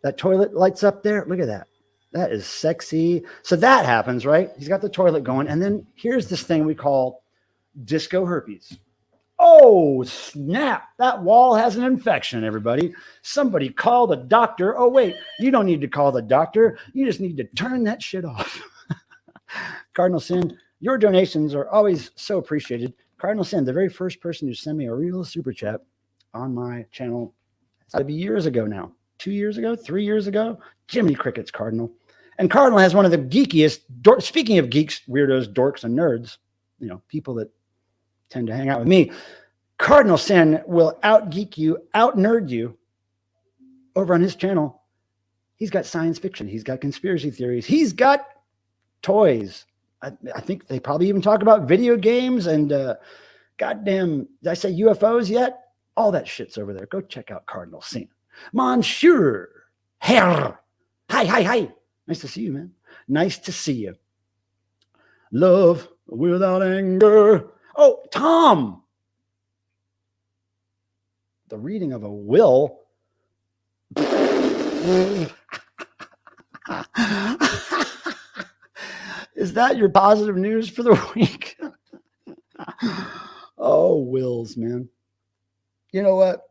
that toilet lights up there. Look at that. That is sexy. So that happens, right? He's got the toilet going. And then here's this thing we call disco herpes. Oh, snap. That wall has an infection, everybody. Somebody call the doctor. Oh, wait, you don't need to call the doctor. You just need to turn that shit off. Cardinal Sin, your donations are always so appreciated. Cardinal Sin, the very first person who sent me a real super chat on my channel, it's got to be years ago now. 2 years ago, 3 years ago. Jiminy Crickets, Cardinal. And Cardinal has one of the geekiest, speaking of geeks, weirdos, dorks, and nerds, people that tend to hang out with me. Cardinal Sin will out-geek you, out-nerd you over on his channel. He's got science fiction. He's got conspiracy theories. He's got toys. I think they probably even talk about video games and goddamn, did I say UFOs yet? All that shit's over there. Go check out Cardinal Sin. Monsieur Herr. Hi. Nice to see you, man. Nice to see you. Love without anger. Oh, Tom. The reading of a will. Is that your positive news for the week? Oh, wills, man. You know what?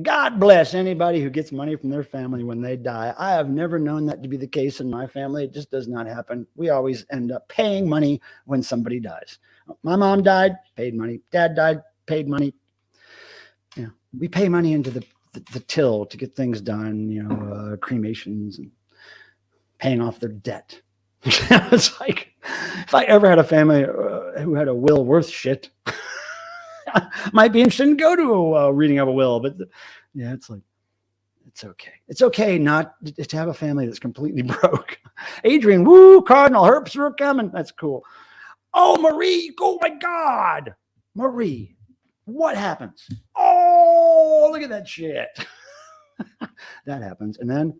God bless anybody who gets money from their family when they die. I have never known that to be the case in my family. It just does not happen. We always end up paying money when somebody dies. My mom died, paid money. Dad died, paid money. We pay money into the till to get things done, cremations and paying off their debt. It's like, if I ever had a family who had a will worth shit, might be interested in go to a reading of a will, but it's like, it's okay. It's okay not to have a family that's completely broke. Adrian, woo, Cardinal Herps are coming. That's cool. Oh, Marie, oh my God. Marie, what happens? Oh, look at that shit. That happens. And then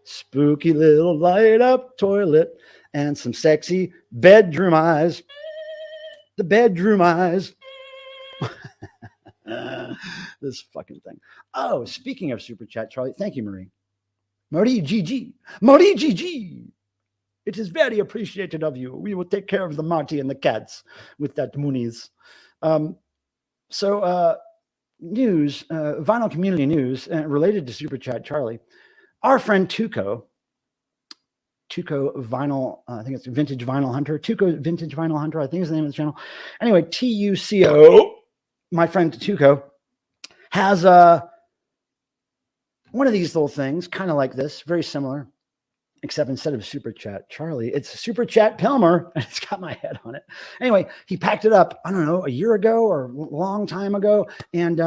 spooky little light up toilet and some sexy bedroom eyes. The bedroom eyes. This fucking thing. Oh, speaking of super chat, Charlie, thank you, Marie. Marty GG. Marty GG. It is very appreciated of you. We will take care of the Marty and the cats with that Moonies. News, vinyl community news related to Super Chat Charlie. Our friend Tuco Vinyl, I think it's Vintage Vinyl Hunter. Tuco Vintage Vinyl Hunter, I think is the name of the channel. Anyway, TUCO, my friend Tuco, has one of these little things, kind of like this, very similar, except instead of Super Chat Charlie, it's Super Chat Pilmer, and it's got my head on it. Anyway, he packed it up, I don't know, a year ago or a long time ago, and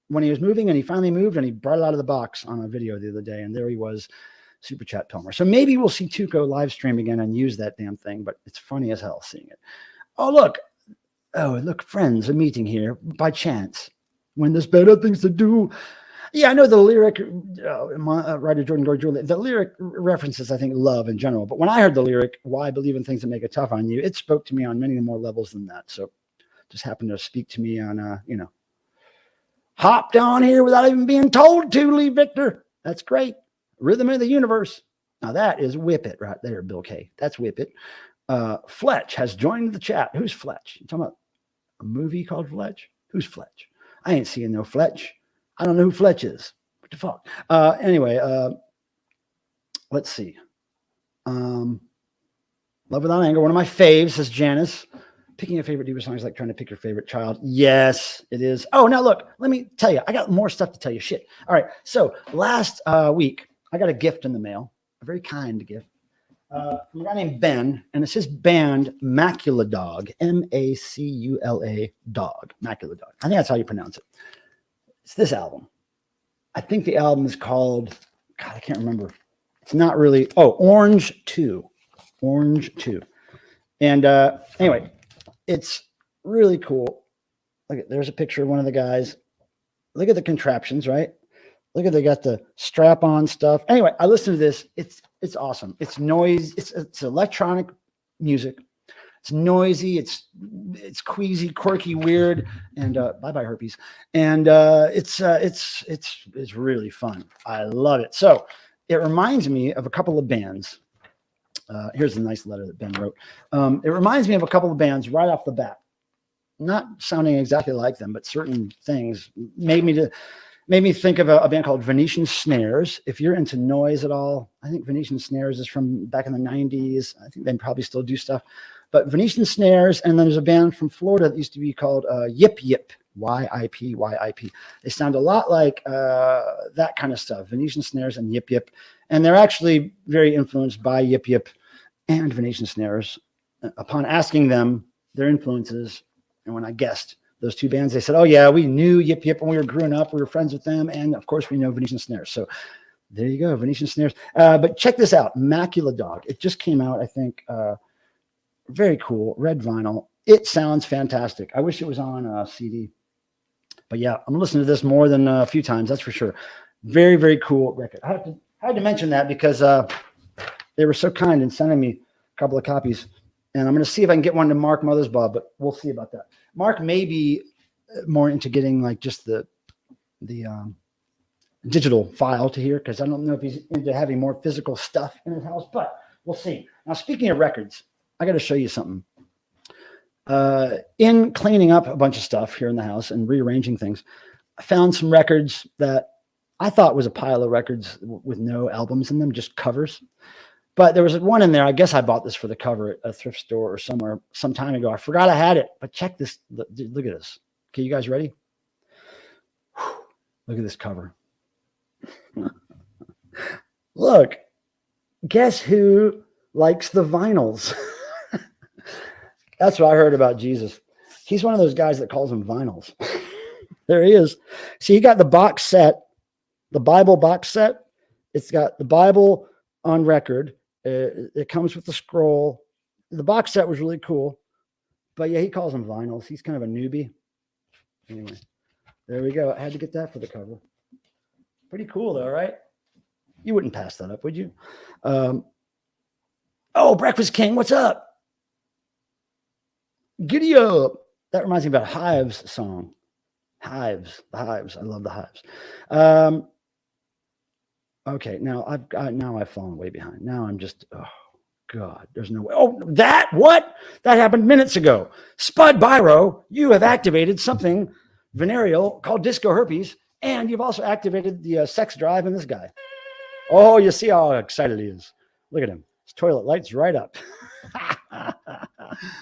when he was moving, and he finally moved, and he brought it out of the box on a video the other day, and there he was, Super Chat Pilmer. So maybe we'll see Tuco live stream again and use that damn thing, but it's funny as hell seeing it. Oh, look, friends, a meeting here by chance. When there's better things to do. Yeah, I know the lyric, writer Jordan Gordon, the lyric references, I think, love in general. But when I heard the lyric, why believe in things that make it tough on you, it spoke to me on many more levels than that. So just happened to speak to me on, hopped on here without even being told to, Lee Victor. That's great. Rhythm of the universe. Now that is Whip It right there, Bill K. That's Whip It. Fletch has joined the chat. Who's Fletch? You talking about a movie called Fletch? Who's Fletch? I ain't seeing no Fletch. I don't know who Fletch is. What the fuck? Anyway, let's see. Love Without Anger. One of my faves, says Janice. Picking a favorite Devo song is like trying to pick your favorite child. Yes, it is. Oh, now look, let me tell you. I got more stuff to tell you. Shit. All right. So last week, I got a gift in the mail. A very kind gift. From a guy named Ben, and it's his band Macula Dog, Macula Dog, Macula Dog. I think that's how you pronounce it. It's this album. I think the album is called, God, I can't remember. It's not really, Orange 2. Orange 2. And anyway, it's really cool. Look at, there's a picture of one of the guys. Look at the contraptions, right? Look at, they got the strap-on stuff. Anyway, I listened to this. It's awesome. It's noise. It's electronic music. It's noisy. It's queasy, quirky, weird, and bye-bye herpes. And it's really fun. I love it. So it reminds me of a couple of bands. Here's a nice letter that Ben wrote. It reminds me of a couple of bands right off the bat. Not sounding exactly like them, but certain things made me think of a band called Venetian Snares. If you're into noise at all, I think Venetian Snares is from back in the 90s. I think they probably still do stuff. But Venetian Snares, and then there's a band from Florida that used to be called Yip Yip, Y-I-P, Y-I-P. They sound a lot like that kind of stuff, Venetian Snares and Yip Yip. And they're actually very influenced by Yip Yip and Venetian Snares. Upon asking them their influences, and when I guessed those two bands, they said, oh yeah, we knew Yip Yip when we were growing up. We were friends with them. And of course we know Venetian Snares. So there you go, Venetian Snares. But check this out, Macula Dog. It just came out, I think, very cool, red vinyl. It sounds fantastic. I wish it was on CD. But yeah, I'm listening to this more than a few times, that's for sure. Very, very cool record. I had to mention that because they were so kind in sending me a couple of copies. And I'm going to see if I can get one to Mark Mothersbaugh, but we'll see about that. Mark may be more into getting like just the digital file to hear, because I don't know if he's into having more physical stuff in his house, but we'll see. Now, speaking of records, I got to show you something. In cleaning up a bunch of stuff here in the house and rearranging things, I found some records that I thought was a pile of records with no albums in them, just covers. But there was one in there. I guess I bought this for the cover at a thrift store or somewhere some time ago. I forgot I had it, but check this. Look at this. Okay, you guys ready? Look at this cover. Look, guess who likes the vinyls? That's what I heard about Jesus. He's one of those guys that calls them vinyls. There he is. See, he got the box set, the Bible box set. It's got the Bible on record. It comes with the scroll. The box set was really cool. But yeah, he calls them vinyls. He's kind of a newbie. Anyway, there we go. I had to get that for the cover. Pretty cool though, right? You wouldn't pass that up, would you? Breakfast King, what's up? Giddy up. That reminds me about Hive's song. Hives. The hives. I love the hives. Okay, now I've fallen way behind. Now I'm just, oh God, there's no way. Oh, what? That happened minutes ago. Spud Byro, you have activated something venereal called disco herpes, and you've also activated the sex drive in this guy. Oh, you see how excited he is. Look at him. His toilet lights right up.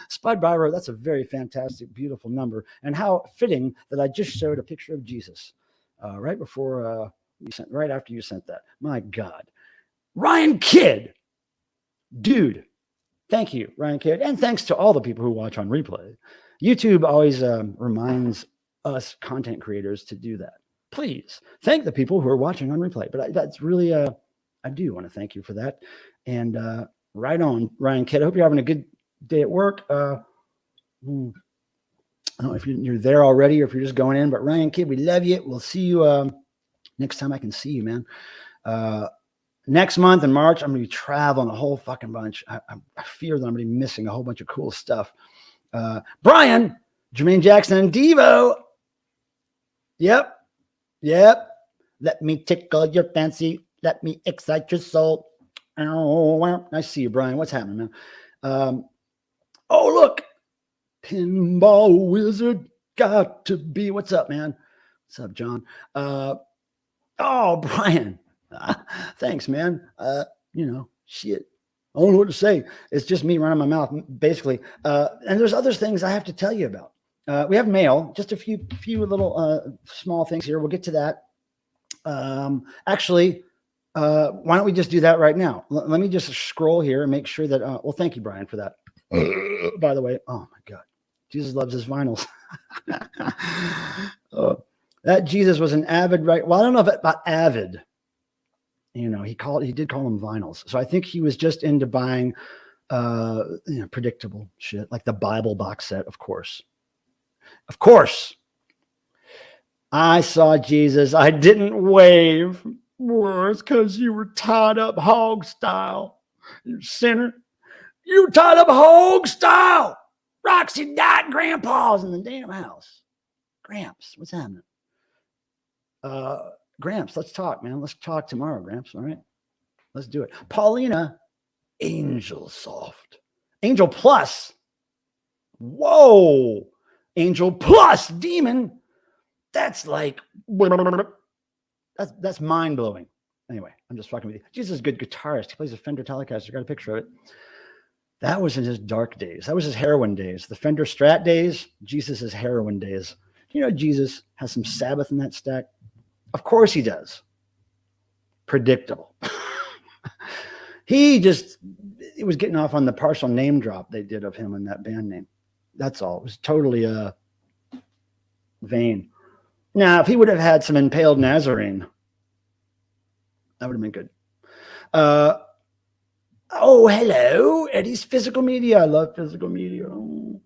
Spud Byro, that's a very fantastic, beautiful number. And how fitting that I just showed a picture of Jesus right before right after you sent that. My God. Ryan Kidd. Dude, thank you, Ryan Kidd. And thanks to all the people who watch on replay. YouTube always reminds us content creators to do that. Please thank the people who are watching on replay. But that's really, I do want to thank you for that. And right on, Ryan Kidd. I hope you're having a good day at work. I don't know if you're there already or if you're just going in, but Ryan Kidd, we love you. We'll see you next time I can see you, man. Next month in March, I'm going to be traveling a whole fucking bunch. I fear that I'm going to be missing a whole bunch of cool stuff. Brian, Jermaine Jackson, and Devo. Yep. Let me tickle your fancy. Let me excite your soul. Oh, nice to see you, Brian. What's happening, man? Oh, look. Pinball Wizard got to be. What's up, man? What's up, John? Oh, Brian. Thanks, man. Shit. I don't know what to say. It's just me running my mouth, basically. And there's other things I have to tell you about. We have mail, just a few little small things here. We'll get to that. Actually, why don't we just do that right now? Let me just scroll here and make sure that, well, thank you, Brian, for that. By the way, oh my God, Jesus loves his vinyls. That Jesus was an avid, right? Well, I don't know about avid. He did call them vinyls. So I think he was just into buying, predictable shit like the Bible box set, of course. Of course. I saw Jesus. I didn't wave. Well, it's because you were tied up hog style. You sinner. You tied up hog style. Roxy died. Grandpa's in the damn house. Gramps, what's happening? Gramps, let's talk, man. Let's talk tomorrow, Gramps. All right. Let's do it. Paulina, Angel Soft. Angel Plus. Whoa. Angel Plus Demon. That's like, that's mind-blowing. Anyway, I'm just fucking with you. Jesus is a good guitarist. He plays a Fender Telecaster. Got a picture of it. That was in his dark days. That was his heroin days. The Fender Strat days, Jesus' heroin days. Jesus has some Sabbath in that stack. Of course he does. Predictable. He was getting off on the partial name drop they did of him in that band name. That's all. It was totally vain. Now, if he would have had some Impaled Nazarene, that would have been good. Oh, hello. Eddie's Physical Media. I love Physical Media. Oh.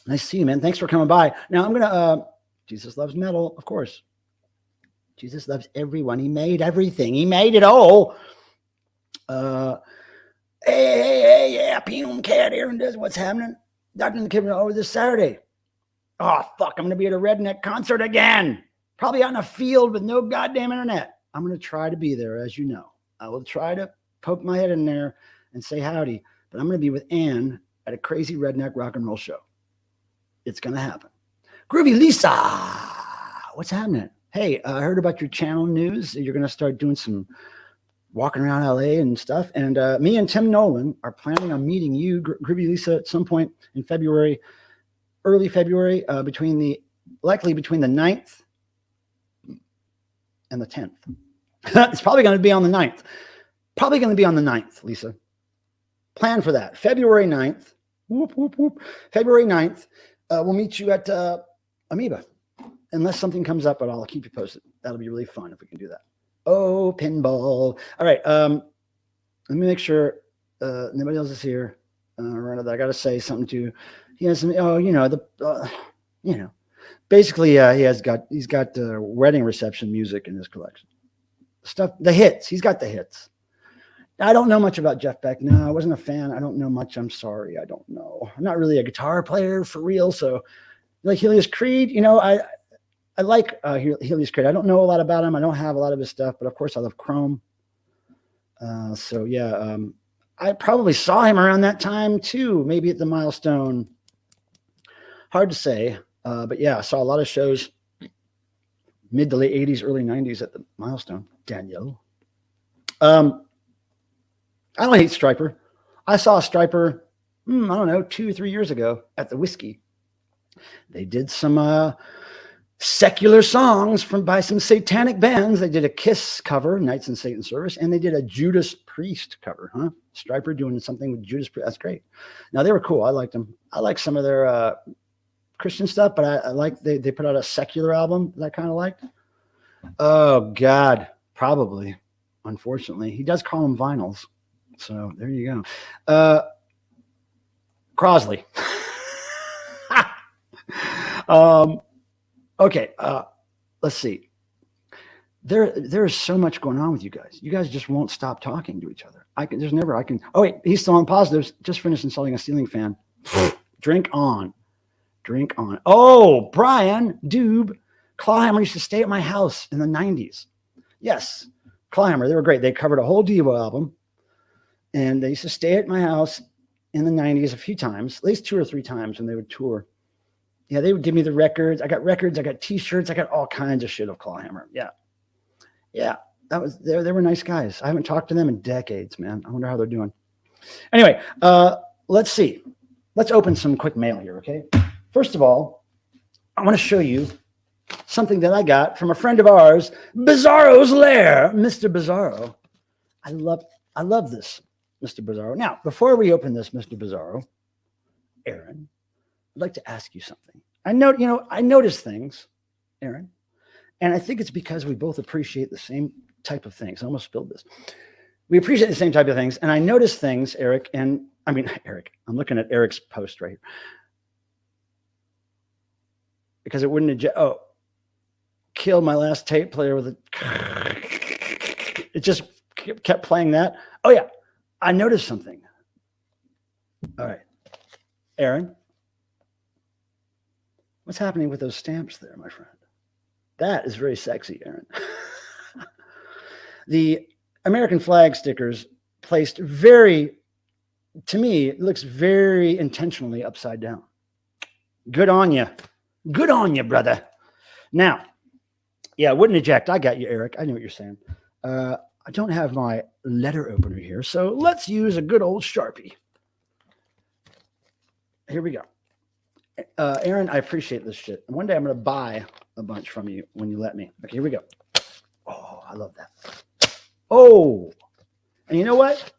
Nice to see you, man. Thanks for coming by. Now, I'm going to, Jesus loves metal, of course. Jesus loves everyone. He made everything. He made it all. Hey, yeah, Pum Cat here and does what's happening. Dr. and the Kid over this Saturday. Oh, fuck, I'm going to be at a redneck concert again. Probably out in a field with no goddamn internet. I'm going to try to be there, as you know. I will try to poke my head in there and say howdy. But I'm going to be with Ann at a crazy redneck rock and roll show. It's going to happen. Groovy Lisa, what's happening? Hey, I heard about your channel news. You're going to start doing some walking around LA and stuff. And me and Tim Nolan are planning on meeting you, Groovy Lisa, at some point in February, early February, between the 9th and the 10th. It's probably going to be on the 9th. Probably going to be on the 9th, Lisa. Plan for that. February 9th. Whoop, whoop, whoop. February 9th. We'll meet you at Amoeba. Unless something comes up, but I'll keep you posted. That'll be really fun if we can do that. Oh, pinball. All right. Let me make sure nobody else is here. I got to say something to. He has some. Basically, he's got wedding reception music in his collection. Stuff, the hits. He's got the hits. I don't know much about Jeff Beck. No, I wasn't a fan. I don't know much. I'm sorry. I don't know. I'm not really a guitar player for real. So Like Helios Creed, I like Helios Creed. I don't know a lot about him. I don't have a lot of his stuff, but of course I love Chrome. So yeah, I probably saw him around that time too, maybe at the Milestone. Hard to say, but yeah, I saw a lot of shows mid to late 80s, early 90s at the Milestone. Daniel. I don't hate Stryper. I saw Stryper, I don't know, 2 or 3 years ago at the Whiskey. They did some secular songs by some satanic bands. They did a Kiss cover, Knights in Satan's Service, and they did a Judas Priest cover, huh? Stryper doing something with Judas Priest. That's great. Now, they were cool. I liked them. I like some of their Christian stuff, but I like they put out a secular album that I kind of liked. Oh, God, probably. Unfortunately, he does call them vinyls. So there you go. Crosley. Okay. Let's see. There is so much going on with you guys. You guys just won't stop talking to each other. Oh wait, he's still on positives. Just finished installing a ceiling fan. Drink on. Oh, Brian Doob. Clawhammer used to stay at my house in the 90s. Yes. Clawhammer, they were great. They covered a whole Devo album, and they used to stay at my house in the 90s a few times, at least 2 or 3 times when they would tour. Yeah, they would give me the records. I got records. I got T-shirts. I got all kinds of shit of Clawhammer. Yeah, they were nice guys. I haven't talked to them in decades, man. I wonder how they're doing. Anyway, let's see. Let's open some quick mail here, okay? First of all, I want to show you something that I got from a friend of ours, Bizarro's Lair, Mr. Bizarro. I love this, Mr. Bizarro. Now, before we open this, Mr. Bizarro, Aaron, I'd like to ask you something. I notice things, Aaron, and I think it's because we both appreciate the same type of things. I almost spilled this. We appreciate the same type of things, and I notice things, Eric. I'm looking at Eric's post right here. Because it wouldn't killed my last tape player with it just kept playing that. Oh yeah, I noticed something. All right, Aaron, what's happening with those stamps there, my friend? That is very sexy, Aaron. The American flag stickers placed to me, it looks very intentionally upside down. Good on you. Good on you, brother. Now, yeah, wouldn't eject. I got you, Eric. I know what you're saying. I don't have my letter opener here, so let's use a good old Sharpie. Here we go. Aaron, I appreciate this shit. One day I'm going to buy a bunch from you when you let me. Okay, here we go. Oh, I love that. Oh, and you know what?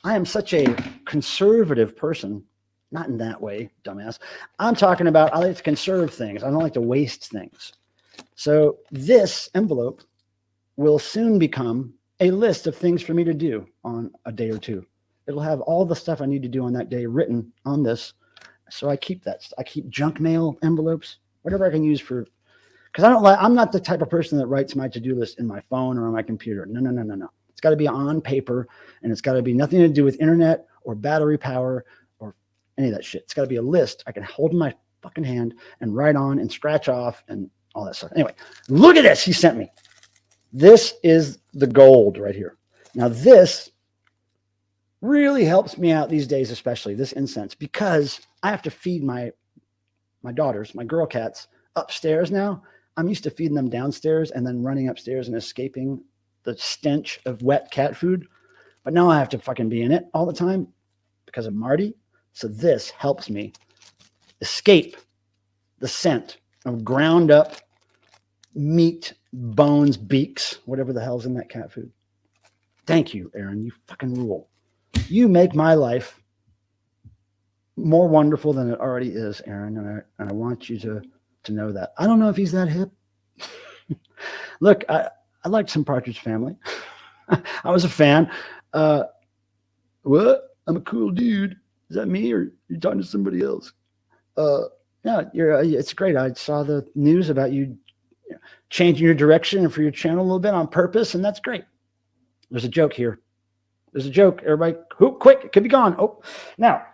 I am such a conservative person. Not in that way, dumbass. I'm talking about I like to conserve things. I don't like to waste things. So this envelope will soon become a list of things for me to do on a day or two. It'll have all the stuff I need to do on that day written on this. So I keep that. I keep junk mail envelopes, whatever I can use because I'm not the type of person that writes my to-do list in my phone or on my computer. No. It's got to be on paper, and it's got to be nothing to do with internet or battery power or any of that shit. It's got to be a list I can hold in my fucking hand and write on and scratch off and all that stuff. Anyway, look at this he sent me. This is the gold right here. Now this really helps me out these days, especially this incense, because I have to feed my daughters, my girl cats, upstairs now. I'm used to feeding them downstairs and then running upstairs and escaping the stench of wet cat food. But now I have to fucking be in it all the time because of Marty. So this helps me escape the scent of ground up meat, bones, beaks, whatever the hell's in that cat food. Thank you, Aaron. You fucking rule. You make my life more wonderful than it already is, Aaron. And I want you to know that. I don't know if he's that hip. Look, I liked some Partridge Family. I was a fan. What? I'm a cool dude. Is that me or you talking to somebody else? No, it's great. I saw the news about you changing your direction for your channel a little bit on purpose, and that's great. There's a joke here. There's a joke. Everybody, quick, it could be gone. Oh, now,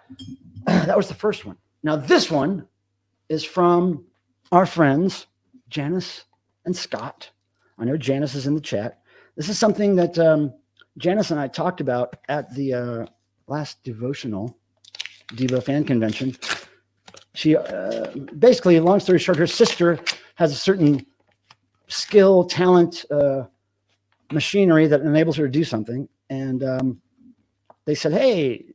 that was the first one. Now, this one is from our friends, Janice and Scott. I know Janice is in the chat. This is something that Janice and I talked about at the last devotional Devo fan convention. She basically, long story short, her sister has a certain skill, talent, machinery that enables her to do something. And they said, hey,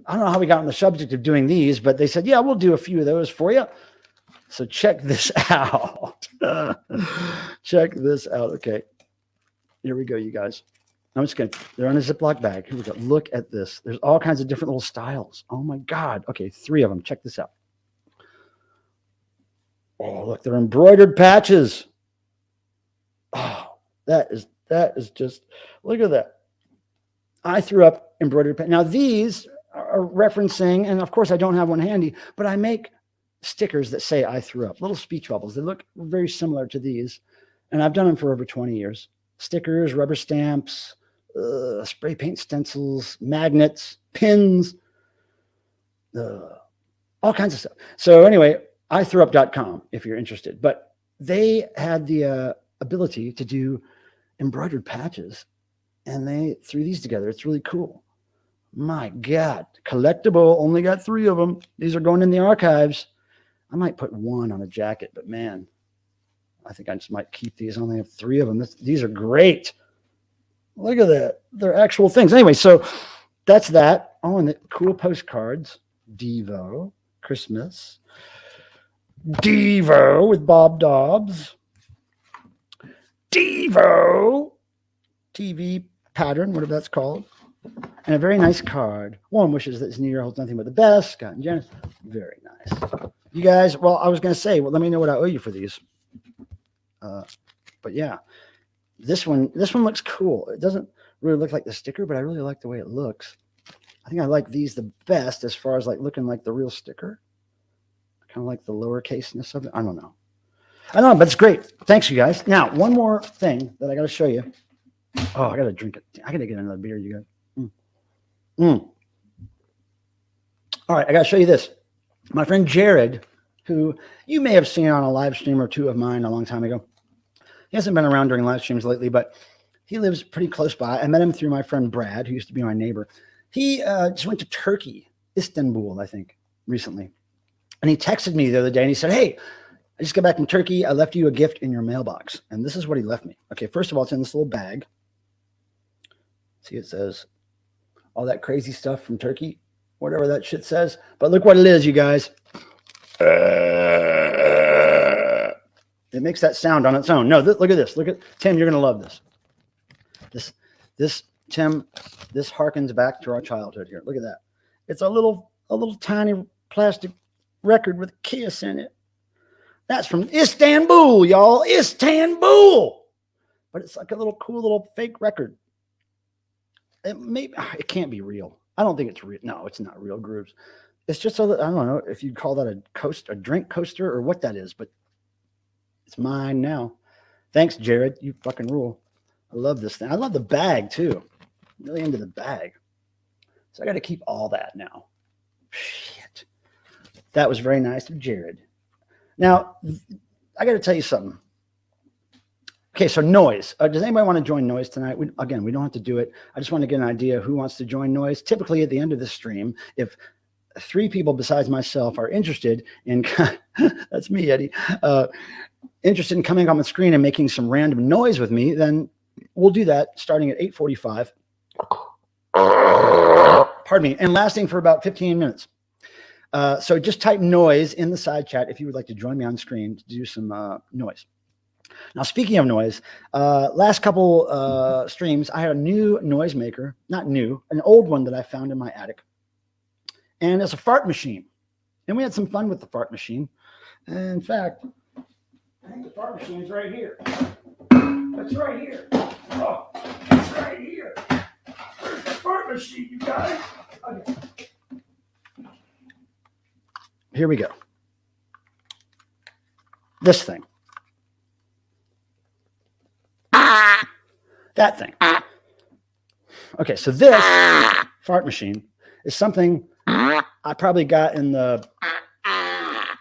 I don't know how we got on the subject of doing these, but they said, yeah, we'll do a few of those for you. So check this out. Check this out. Okay. Here we go, you guys. I'm just going to, they're in a Ziploc bag. Here we go. Look at this. There's all kinds of different little styles. Oh my God. Okay. 3 of them. Check this out. Oh, look, they're embroidered patches. Oh, that is just, look at that. I threw up embroidered patches. Now these are referencing, and of course I don't have one handy, but I make stickers that say I threw up, little speech bubbles. They look very similar to these, and I've done them for over 20 years. Stickers, rubber stamps, spray paint stencils, magnets, pins, all kinds of stuff. So anyway, ithrewup.com if you're interested. But they had the ability to do embroidered patches, and they threw these together. It's really cool. My God, collectible. Only got 3 of them. These are going in the archives. I might put 1 on a jacket, but man, I think I just might keep these. I only have 3 of them. These are great. Look at that. They're actual things. Anyway, so that's that. Oh, and the cool postcards. Devo, Christmas. Devo with Bob Dobbs. Devo, TV pattern, whatever that's called. And a very nice card. Warm wishes that this new year holds nothing but the best. Scott and Janice. Very nice. You guys, well, I was going to say, well, let me know what I owe you for these. But yeah, this one looks cool. It doesn't really look like the sticker, but I really like the way it looks. I think I like these the best as far as like looking like the real sticker. I kind of like the lowercaseness of it. I don't know, but it's great. Thanks, you guys. Now, one more thing that I got to show you. Oh, I got to drink it. I got to get another beer, you guys. All right, I got to show you this. My friend Jared, who you may have seen on a live stream or 2 of mine a long time ago. He hasn't been around during live streams lately, but he lives pretty close by. I met him through my friend Brad, who used to be my neighbor. He just went to Turkey, Istanbul, I think, recently. And he texted me the other day and he said, hey, I just got back from Turkey. I left you a gift in your mailbox. And this is what he left me. Okay, first of all, it's in this little bag. See, it says all that crazy stuff from Turkey, whatever that shit says. But look what it is, you guys. It makes that sound on its own. No, look at this. Look at Tim. You're gonna love this. This Tim. This harkens back to our childhood. Here, look at that. It's a little tiny plastic record with a kiss in it. That's from Istanbul, y'all. Istanbul. But it's like a little cool little fake record. It can't be real. I don't think it's real. No, it's not real grooves. It's just I don't know if you'd call that a drink coaster or what that is, but it's mine now. Thanks, Jared. You fucking rule. I love this thing. I love the bag too. I'm really into the bag. So I got to keep all that now. Shit. That was very nice of Jared. Now, I got to tell you something. Okay, so noise. Does anybody want to join noise tonight? We don't have to do it. I just want to get an idea who wants to join noise. Typically, at the end of the stream, if 3 people besides myself are interested in, that's me, Eddie, interested in coming on the screen and making some random noise with me, then we'll do that starting at 8:45. Pardon me, and lasting for about 15 minutes. So just type noise in the side chat if you would like to join me on screen to do some noise. Now, speaking of noise, last couple streams, I had a new noisemaker, not new, an old one that I found in my attic. And it's a fart machine. And we had some fun with the fart machine. And in fact, I think the fart machine is right here. It's right here. Oh, it's right here. Where's the fart machine, you guys? Okay. Here we go. This thing. That thing. Okay, so this fart machine is something I probably got in the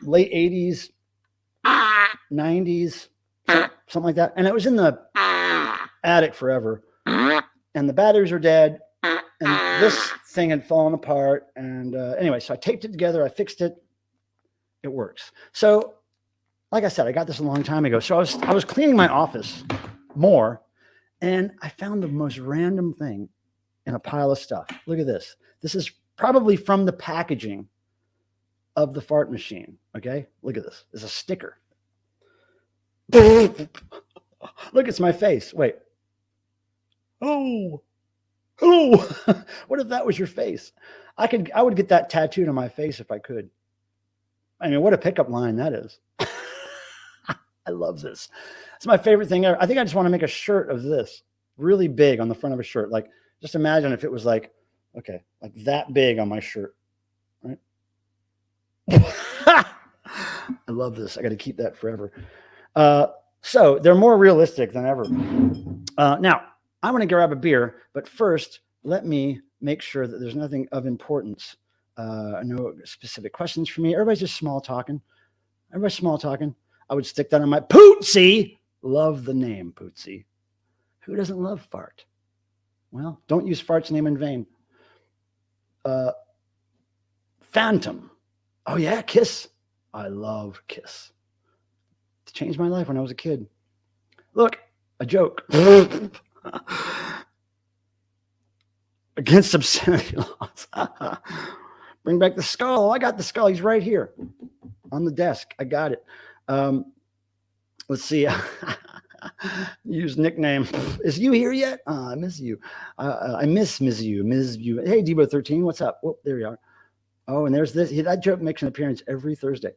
late 80s, 90s, something like that. And it was in the attic forever. And the batteries were dead. And this thing had fallen apart. And anyway, so I taped it together. I fixed it. It works. So, like I said, I got this a long time ago. So I was cleaning my office more. And I found the most random thing in a pile of stuff. Look at this. This is probably from the packaging of the fart machine. Okay, look at this. It's a sticker. Look, it's my face. Wait. Oh, hello. What if that was your face? I would get that tattooed on my face if I could. I mean, what a pickup line that is. I love this. It's my favorite thing ever. I think I just want to make a shirt of this really big on the front of a shirt. Like, just imagine if it was like, okay, like that big on my shirt. Right? I love this. I got to keep that forever. So they're more realistic than ever. Now, I want to grab a beer, but first, let me make sure that there's nothing of importance. No specific questions for me. Everybody's just small talking. Everybody's small talking. I would stick that on my Pootsy. Love the name Pootsy. Who doesn't love fart? Well, don't use fart's name in vain. Phantom. Oh yeah, Kiss. I love Kiss. It changed my life when I was a kid. Look, a joke. Against obscenity laws. Bring back the skull. I got the skull. He's right here on the desk. I got it. Let's see. Use nickname. Is you here yet? I miss you. I miss you. Miss you. Hey, Devo 13, what's up? Whoop, there you are. Oh, and there's this. That joke makes an appearance every Thursday.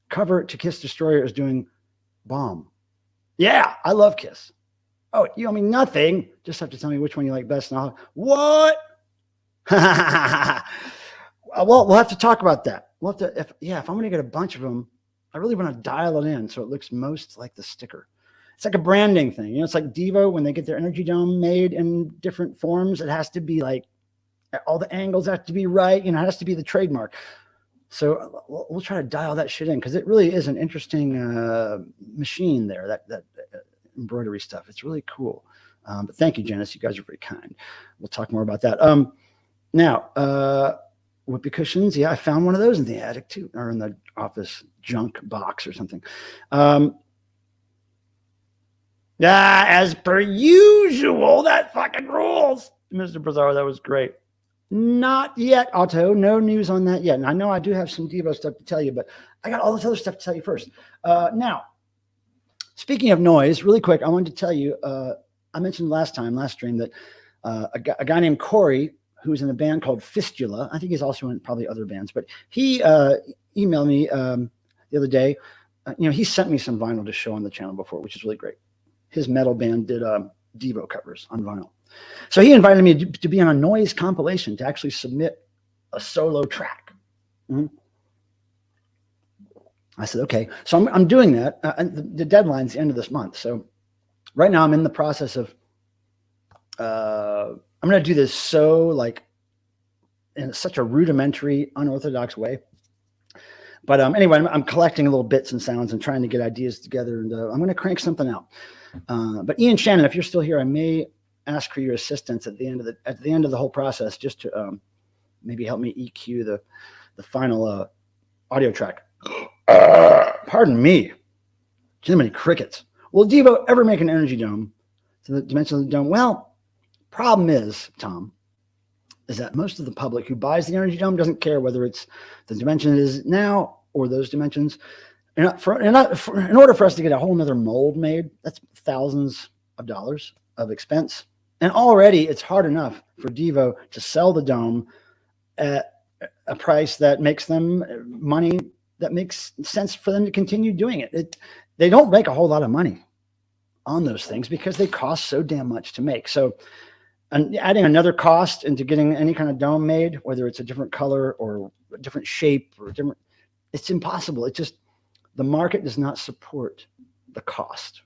Cover to Kiss Destroyer is doing Bomb. Yeah, I love Kiss. Oh, you owe me nothing. Just have to tell me which one you like best. Now, what? Well, we'll have to talk about that. We'll have to. If I'm going to get a bunch of them, I really want to dial it in so it looks most like the sticker. It's like a branding thing. You know, it's like Devo when they get their energy dome made in different forms. It has to be like all the angles have to be right. You know, it has to be the trademark. So we'll try to dial that shit in because it really is an interesting machine there. That embroidery stuff. It's really cool. But thank you, Janice. You guys are very kind. We'll talk more about that. Now, whoopee cushions. Yeah, I found one of those in the attic too, or in the office junk box or something. As per usual, that fucking rules. Mr. Brazzaro, that was great. Not yet, Otto. No news on that yet. And I know I do have some Devo stuff to tell you, but I got all this other stuff to tell you first. Now, speaking of noise, really quick, I wanted to tell you, I mentioned last stream that a guy named Corey, who's in a band called Fistula, I think he's also in probably other bands, but he emailed me the other day. He sent me some vinyl to show on the channel before, which is really great. His metal band did Devo covers on vinyl. So he invited me to be on a noise compilation, to actually submit a solo track. Mm-hmm. I said, okay. So I'm doing that. The deadline's the end of this month. So right now I'm in the process of, I'm going to do this so like in such a rudimentary, unorthodox way. But anyway, I'm collecting little bits and sounds and trying to get ideas together. And I'm going to crank something out. But Ian Shannon, if you're still here, I may ask for your assistance at the end of the whole process, just to maybe help me EQ the final audio track. Pardon me. Too many crickets. Will Devo ever make an energy dome to the dimension of the dome? Well, problem is, Tom, is that most of the public who buys the energy dome doesn't care whether it's the dimension it is now or those dimensions. In order for us to get a whole nother mold made, that's thousands of dollars of expense. And already it's hard enough for Devo to sell the dome at a price that makes them money that makes sense for them to continue doing it. They don't make a whole lot of money on those things because they cost so damn much to make. So and adding another cost into getting any kind of dome made, whether it's a different color or a different shape or different, it's impossible. It just, the market does not support the cost.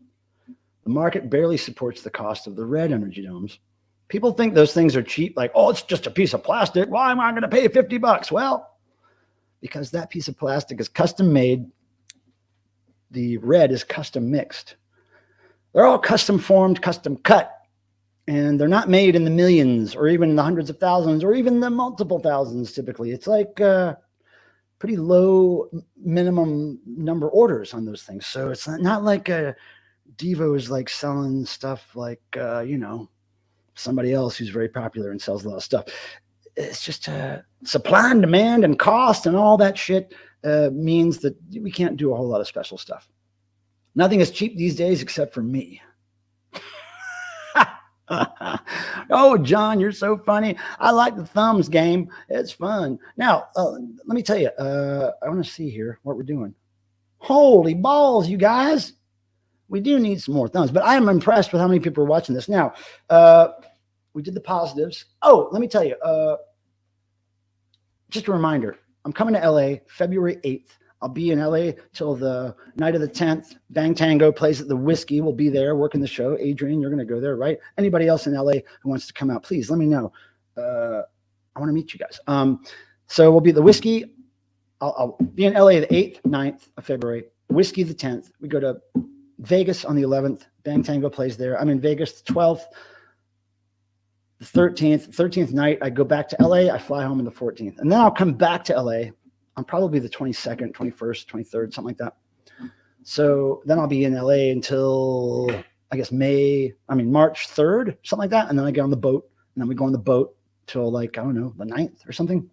The market barely supports the cost of the red energy domes. People think those things are cheap, like, oh, it's just a piece of plastic. Why am I going to pay $50? Well, because that piece of plastic is custom made. The red is custom mixed. They're all custom formed, custom cut, and they're not made in the millions or even the hundreds of thousands or even the multiple thousands. Typically, it's like pretty low minimum number orders on those things. So it's not like Devo is like selling stuff like somebody else who's very popular and sells a lot of stuff. It's just supply and demand and cost and all that shit means that we can't do a whole lot of special stuff. Nothing is cheap these days except for me. Oh, John, you're so funny. I like the thumbs game. It's fun. Now, let me tell you, I want to see here what we're doing. Holy balls, you guys. We do need some more thumbs, but I am impressed with how many people are watching this. Now, we did the positives. Oh, let me tell you, just a reminder, I'm coming to LA February 8th. I'll be in LA till the night of the 10th. Bang Tango plays at the Whiskey. We'll be there working the show. Adrian, you're going to go there, right? Anybody else in LA who wants to come out, please let me know. I want to meet you guys. So we'll be at the Whiskey. I'll be in LA the 8th, 9th of February. Whiskey the 10th. We go to Vegas on the 11th. Bang Tango plays there. I'm in Vegas the 12th. The 13th night, I go back to LA. I fly home on the 14th. And then I'll come back to LA on probably the 22nd, 21st, 23rd, something like that. So then I'll be in LA until, I guess, March 3rd, something like that. And then I get on the boat. And then we go on the boat till like, I don't know, the 9th or something.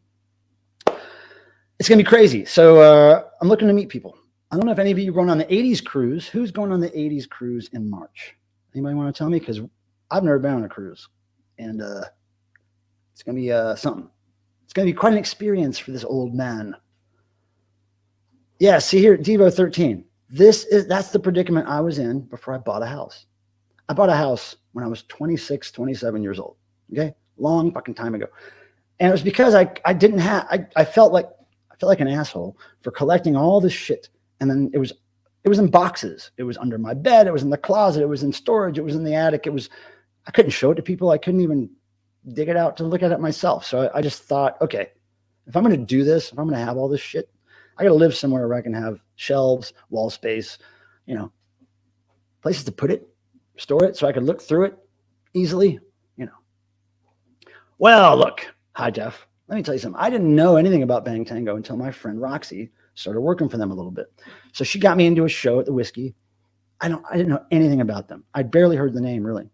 It's going to be crazy. So I'm looking to meet people. I don't know if any of you are going on the 80s cruise. Who's going on the 80s cruise in March? Anybody want to tell me? Because I've never been on a cruise. And it's going to be something. It's going to be quite an experience for this old man. Yeah, see here, Devo 13. That's the predicament I was in before I bought a house. I bought a house when I was 26, 27 years old. Okay? Long fucking time ago. And it was because I felt like an asshole for collecting all this shit. And then it was in boxes. It was under my bed. It was in the closet. It was in storage. It was in the attic. I couldn't show it to people. I couldn't even dig it out to look at it myself. So I just thought, okay, if I'm going to do this, if I'm going to have all this shit, I got to live somewhere where I can have shelves, wall space, places to put it, store it so I can look through it easily, Well, look, hi, Jeff. Let me tell you something. I didn't know anything about Bang Tango until my friend Roxy started working for them a little bit. So she got me into a show at the Whiskey. I didn't know anything about them. I barely heard the name, really.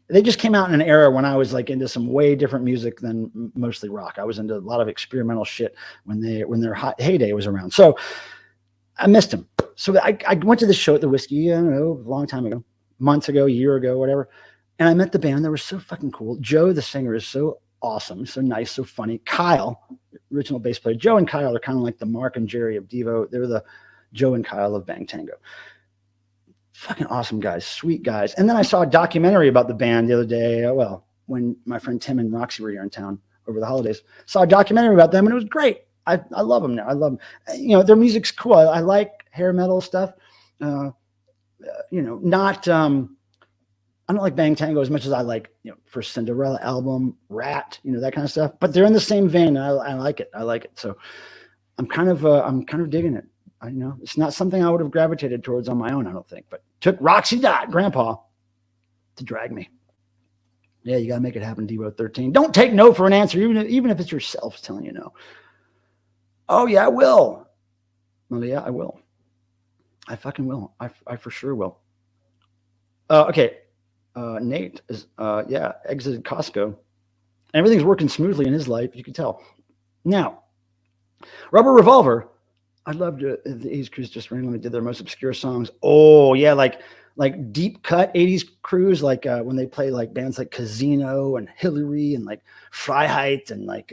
They just came out in an era when I was like into some way different music than mostly rock. I was into a lot of experimental shit when their hot heyday was around. So I missed them. So I went to the show at the Whiskey, I don't know, a long time ago, months ago, a year ago, whatever. And I met the band. They were so fucking cool. Joe, the singer, is so awesome, so nice, so funny. Kyle, original bass player. Joe and Kyle are kind of like the Mark and Jerry of Devo. They're the Joe and Kyle of Bang Tango. Fucking awesome guys, sweet guys. And then I saw a documentary about the band the other day. Well, when my friend Tim and Roxy were here in town over the holidays, saw a documentary about them, and it was great. I love them now. I love them. Their music's cool. I like hair metal stuff. Not. I don't like Bang Tango as much as I like, First Cinderella album, Rat, that kind of stuff. But they're in the same vein. I like it. I like it. So I'm kind of digging it. It's not something I would have gravitated towards on my own, I don't think, but took Roxy Grandpa to drag me. Yeah, you got to make it happen, Devo 13. Don't take no for an answer, even if it's yourself telling you no. Oh, yeah, I will. Well, yeah, I will. I fucking will. I for sure will. Okay. Nate is, exited Costco. Everything's working smoothly in his life, you can tell. Now, Rubber Revolver. I loved the 80s Cruise just randomly did their most obscure songs. Oh, yeah, like deep cut 80s Cruise, like when they play like bands like Casino and Hillary and like Freiheit and like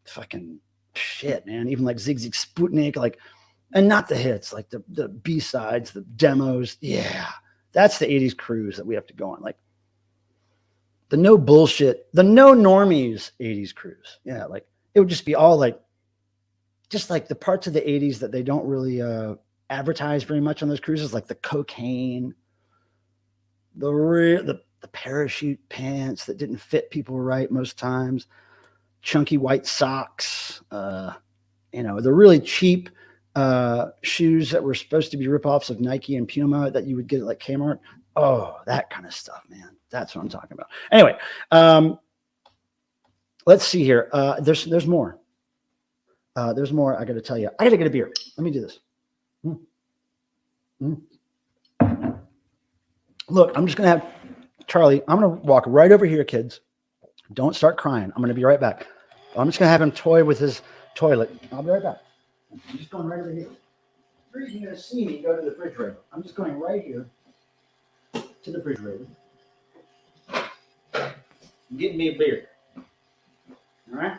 fucking shit, man. Even like Zig Zig Sputnik, like, and not the hits, like the B-sides, the demos. Yeah, that's the 80s Cruise that we have to go on. Like the no bullshit, the no normies 80s Cruise. Yeah, like it would just be all like, just like the parts of the 80s that they don't really advertise very much on those cruises, like the cocaine, the parachute pants that didn't fit people right most times, chunky white socks, the really cheap shoes that were supposed to be ripoffs of Nike and Puma that you would get at like Kmart. Oh, that kind of stuff, man. That's what I'm talking about. Anyway, let's see here. There's more. There's more. I got to tell you. I got to get a beer. Let me do this. Look, I'm just going to have Charlie. I'm going to walk right over here, kids. Don't start crying. I'm going to be right back. I'm just going to have him toy with his toilet. I'll be right back. I'm just going right over here. You're going to see me go to the refrigerator. I'm just going right here to the refrigerator. Getting me a beer. All right?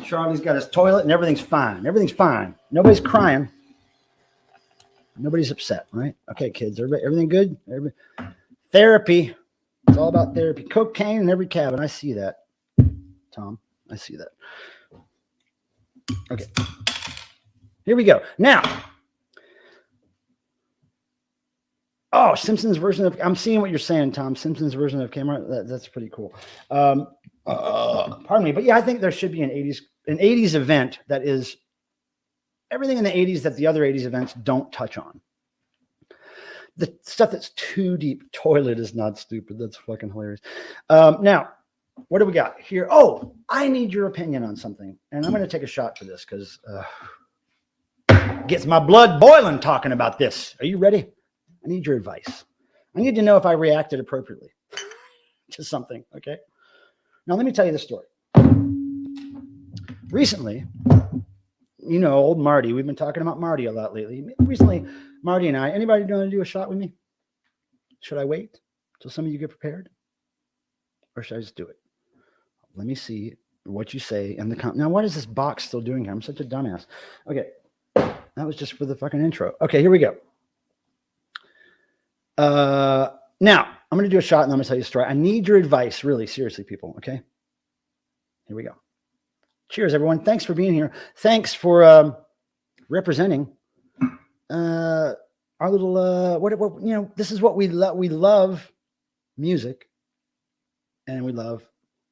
Charlie's got his toilet and everything's fine. Everything's fine. Nobody's crying. Nobody's upset, right? Okay, kids. Everything good? Therapy. It's all about therapy. Cocaine in every cabin. I see that, Tom. I see that. Okay. Here we go. Now. Oh, Simpsons version of... I'm seeing what you're saying, Tom. Simpsons version of Kmart. That's pretty cool. Pardon me. But yeah, I think there should be an 80s event that is everything in the 80s that the other 80s events don't touch on. The stuff that's too deep. Toilet is not stupid. That's fucking hilarious. Now, what do we got here? Oh, I need your opinion on something. And I'm going to take a shot for this because gets my blood boiling talking about this. Are you ready? I need your advice. I need to know if I reacted appropriately to something. Okay. Now, let me tell you the story. Recently, old Marty. We've been talking about Marty a lot lately. Recently, Marty and I, anybody want to do a shot with me? Should I wait till some of you get prepared? Or should I just do it? Let me see what you say in the comment. Now, what is this box still doing here? I'm such a dumbass. Okay. That was just for the fucking intro. Okay, here we go. Now, I'm going to do a shot and I'm going to tell you a story. I need your advice, really, seriously, people. Okay. Here we go. Cheers, everyone. Thanks for being here. Thanks for representing our little, this is what we love. We love music and we love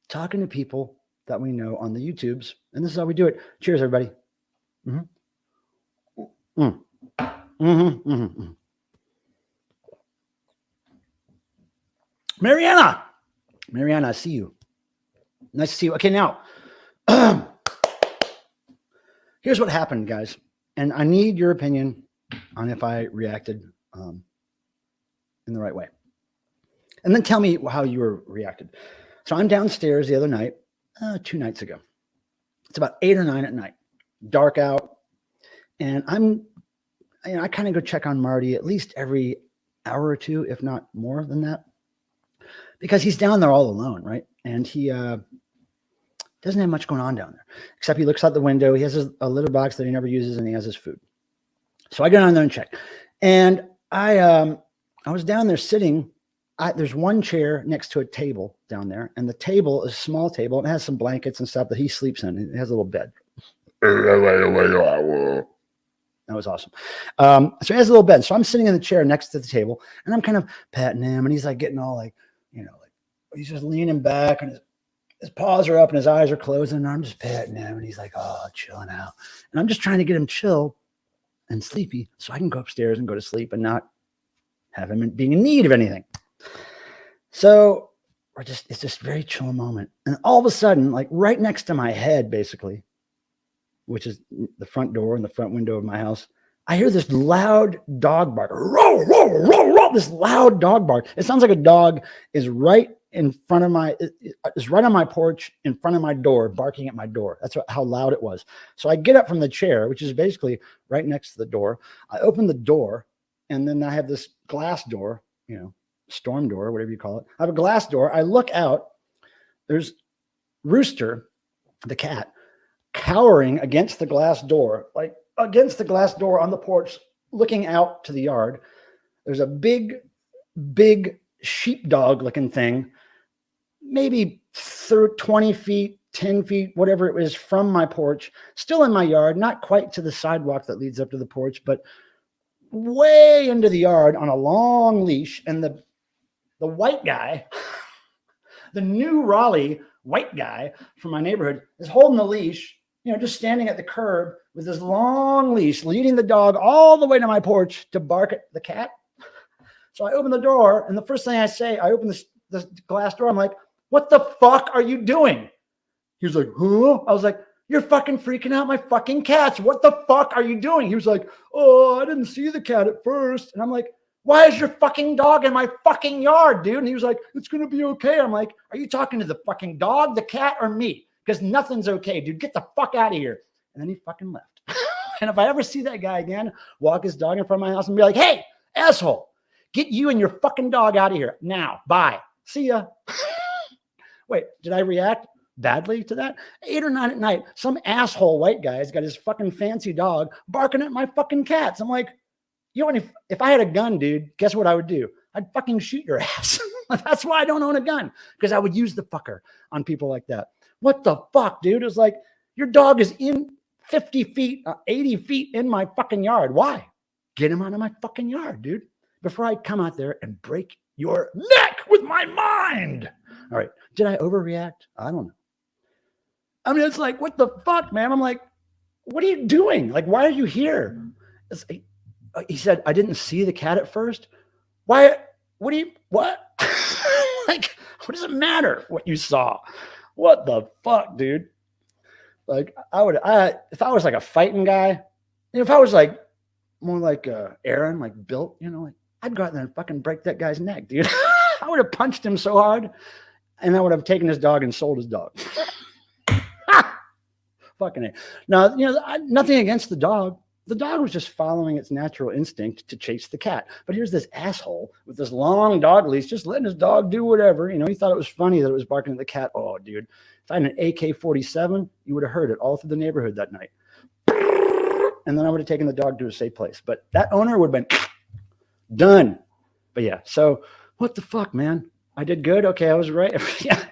talking to people that we know on the YouTubes. And this is how we do it. Cheers, everybody. Mm-hmm. Mm-hmm. Mm-hmm. Mm-hmm. Mariana, I see you. Nice to see you. Okay, now, here's what happened, guys. And I need your opinion on if I reacted in the right way. And then tell me how you reacted. So I'm downstairs the other night, 2 nights ago. It's about 8 or 9 at night. Dark out. And I kind of go check on Marty at least every hour or two, if not more than that. Because he's down there all alone, right? And he doesn't have much going on down there, except he looks out the window. He has a litter box that he never uses, and he has his food. So I go down there and check. And I was down there sitting. There's one chair next to a table down there, and the table is a small table. And it has some blankets and stuff that he sleeps in. It has a little bed. That was awesome. So he has a little bed. So I'm sitting in the chair next to the table, and I'm kind of patting him, and he's like getting all like, he's just leaning back, and his paws are up, and his eyes are closed, and I'm just patting him, and he's like, oh, chilling out. And I'm just trying to get him chill and sleepy so I can go upstairs and go to sleep and not have him being in need of anything. So it's just a very chill moment. And all of a sudden, like right next to my head, basically, which is the front door and the front window of my house, I hear this loud dog bark. Row, row, row, row, this loud dog bark. It sounds like a dog is right in front of is right on my porch in front of my door, barking at my door. That's how loud it was. So I get up from the chair, which is basically right next to the door. I open the door, and then I have this glass door, storm door, whatever you call it. I have a glass door. I look out. There's Rooster, the cat, cowering against the glass door, like against the glass door on the porch, looking out to the yard. There's a big sheepdog looking thing, maybe 20 feet, 10 feet, whatever it was, from my porch, still in my yard, not quite to the sidewalk that leads up to the porch, but way into the yard on a long leash. And the white guy, the new Raleigh white guy from my neighborhood, is holding the leash just standing at the curb with this long leash, leading the dog all the way to my porch to bark at the cat. So I open the door, and the first thing I say, I open the glass door. I'm like, what the fuck are you doing? He was like, huh? I was like, you're fucking freaking out my fucking cats. What the fuck are you doing? He was like, oh, I didn't see the cat at first. And I'm like, why is your fucking dog in my fucking yard, dude? And he was like, it's going to be okay. I'm like, are you talking to the fucking dog, the cat, or me? Because nothing's okay, dude. Get the fuck out of here. And then he fucking left. And if I ever see that guy again, walk his dog in front of my house and be like, hey, asshole, get you and your fucking dog out of here now. Bye. See ya. Wait, did I react badly to that? 8 or 9 at night, some asshole white guy has got his fucking fancy dog barking at my fucking cats. I'm like, if I had a gun, dude, guess what I would do? I'd fucking shoot your ass. That's why I don't own a gun, because I would use the fucker on people like that. What the fuck, dude? It was like, your dog is in 50 feet, 80 feet in my fucking yard. Why? Get him out of my fucking yard, dude, before I come out there and break your neck with my mind. All right. Did I overreact? I don't know. I mean, it's like, what the fuck, man? I'm like, what are you doing? Like, why are you here? He said, I didn't see the cat at first. Why? What? Like, what does it matter what you saw? What the fuck, dude? Like, if I was like a fighting guy, if I was like more like Aaron, like built, like I'd go out there and fucking break that guy's neck, dude. I would have punched him so hard, and I would have taken his dog and sold his dog. Fucking it. Now, nothing against the dog. The dog was just following its natural instinct to chase the cat. But here's this asshole with this long dog leash, just letting his dog do whatever. He thought it was funny that it was barking at the cat. Oh, dude. If I had an AK-47, you would have heard it all through the neighborhood that night. And then I would have taken the dog to a safe place. But that owner would have been done. But yeah, so what the fuck, man? I did good. Okay, I was right. Yeah.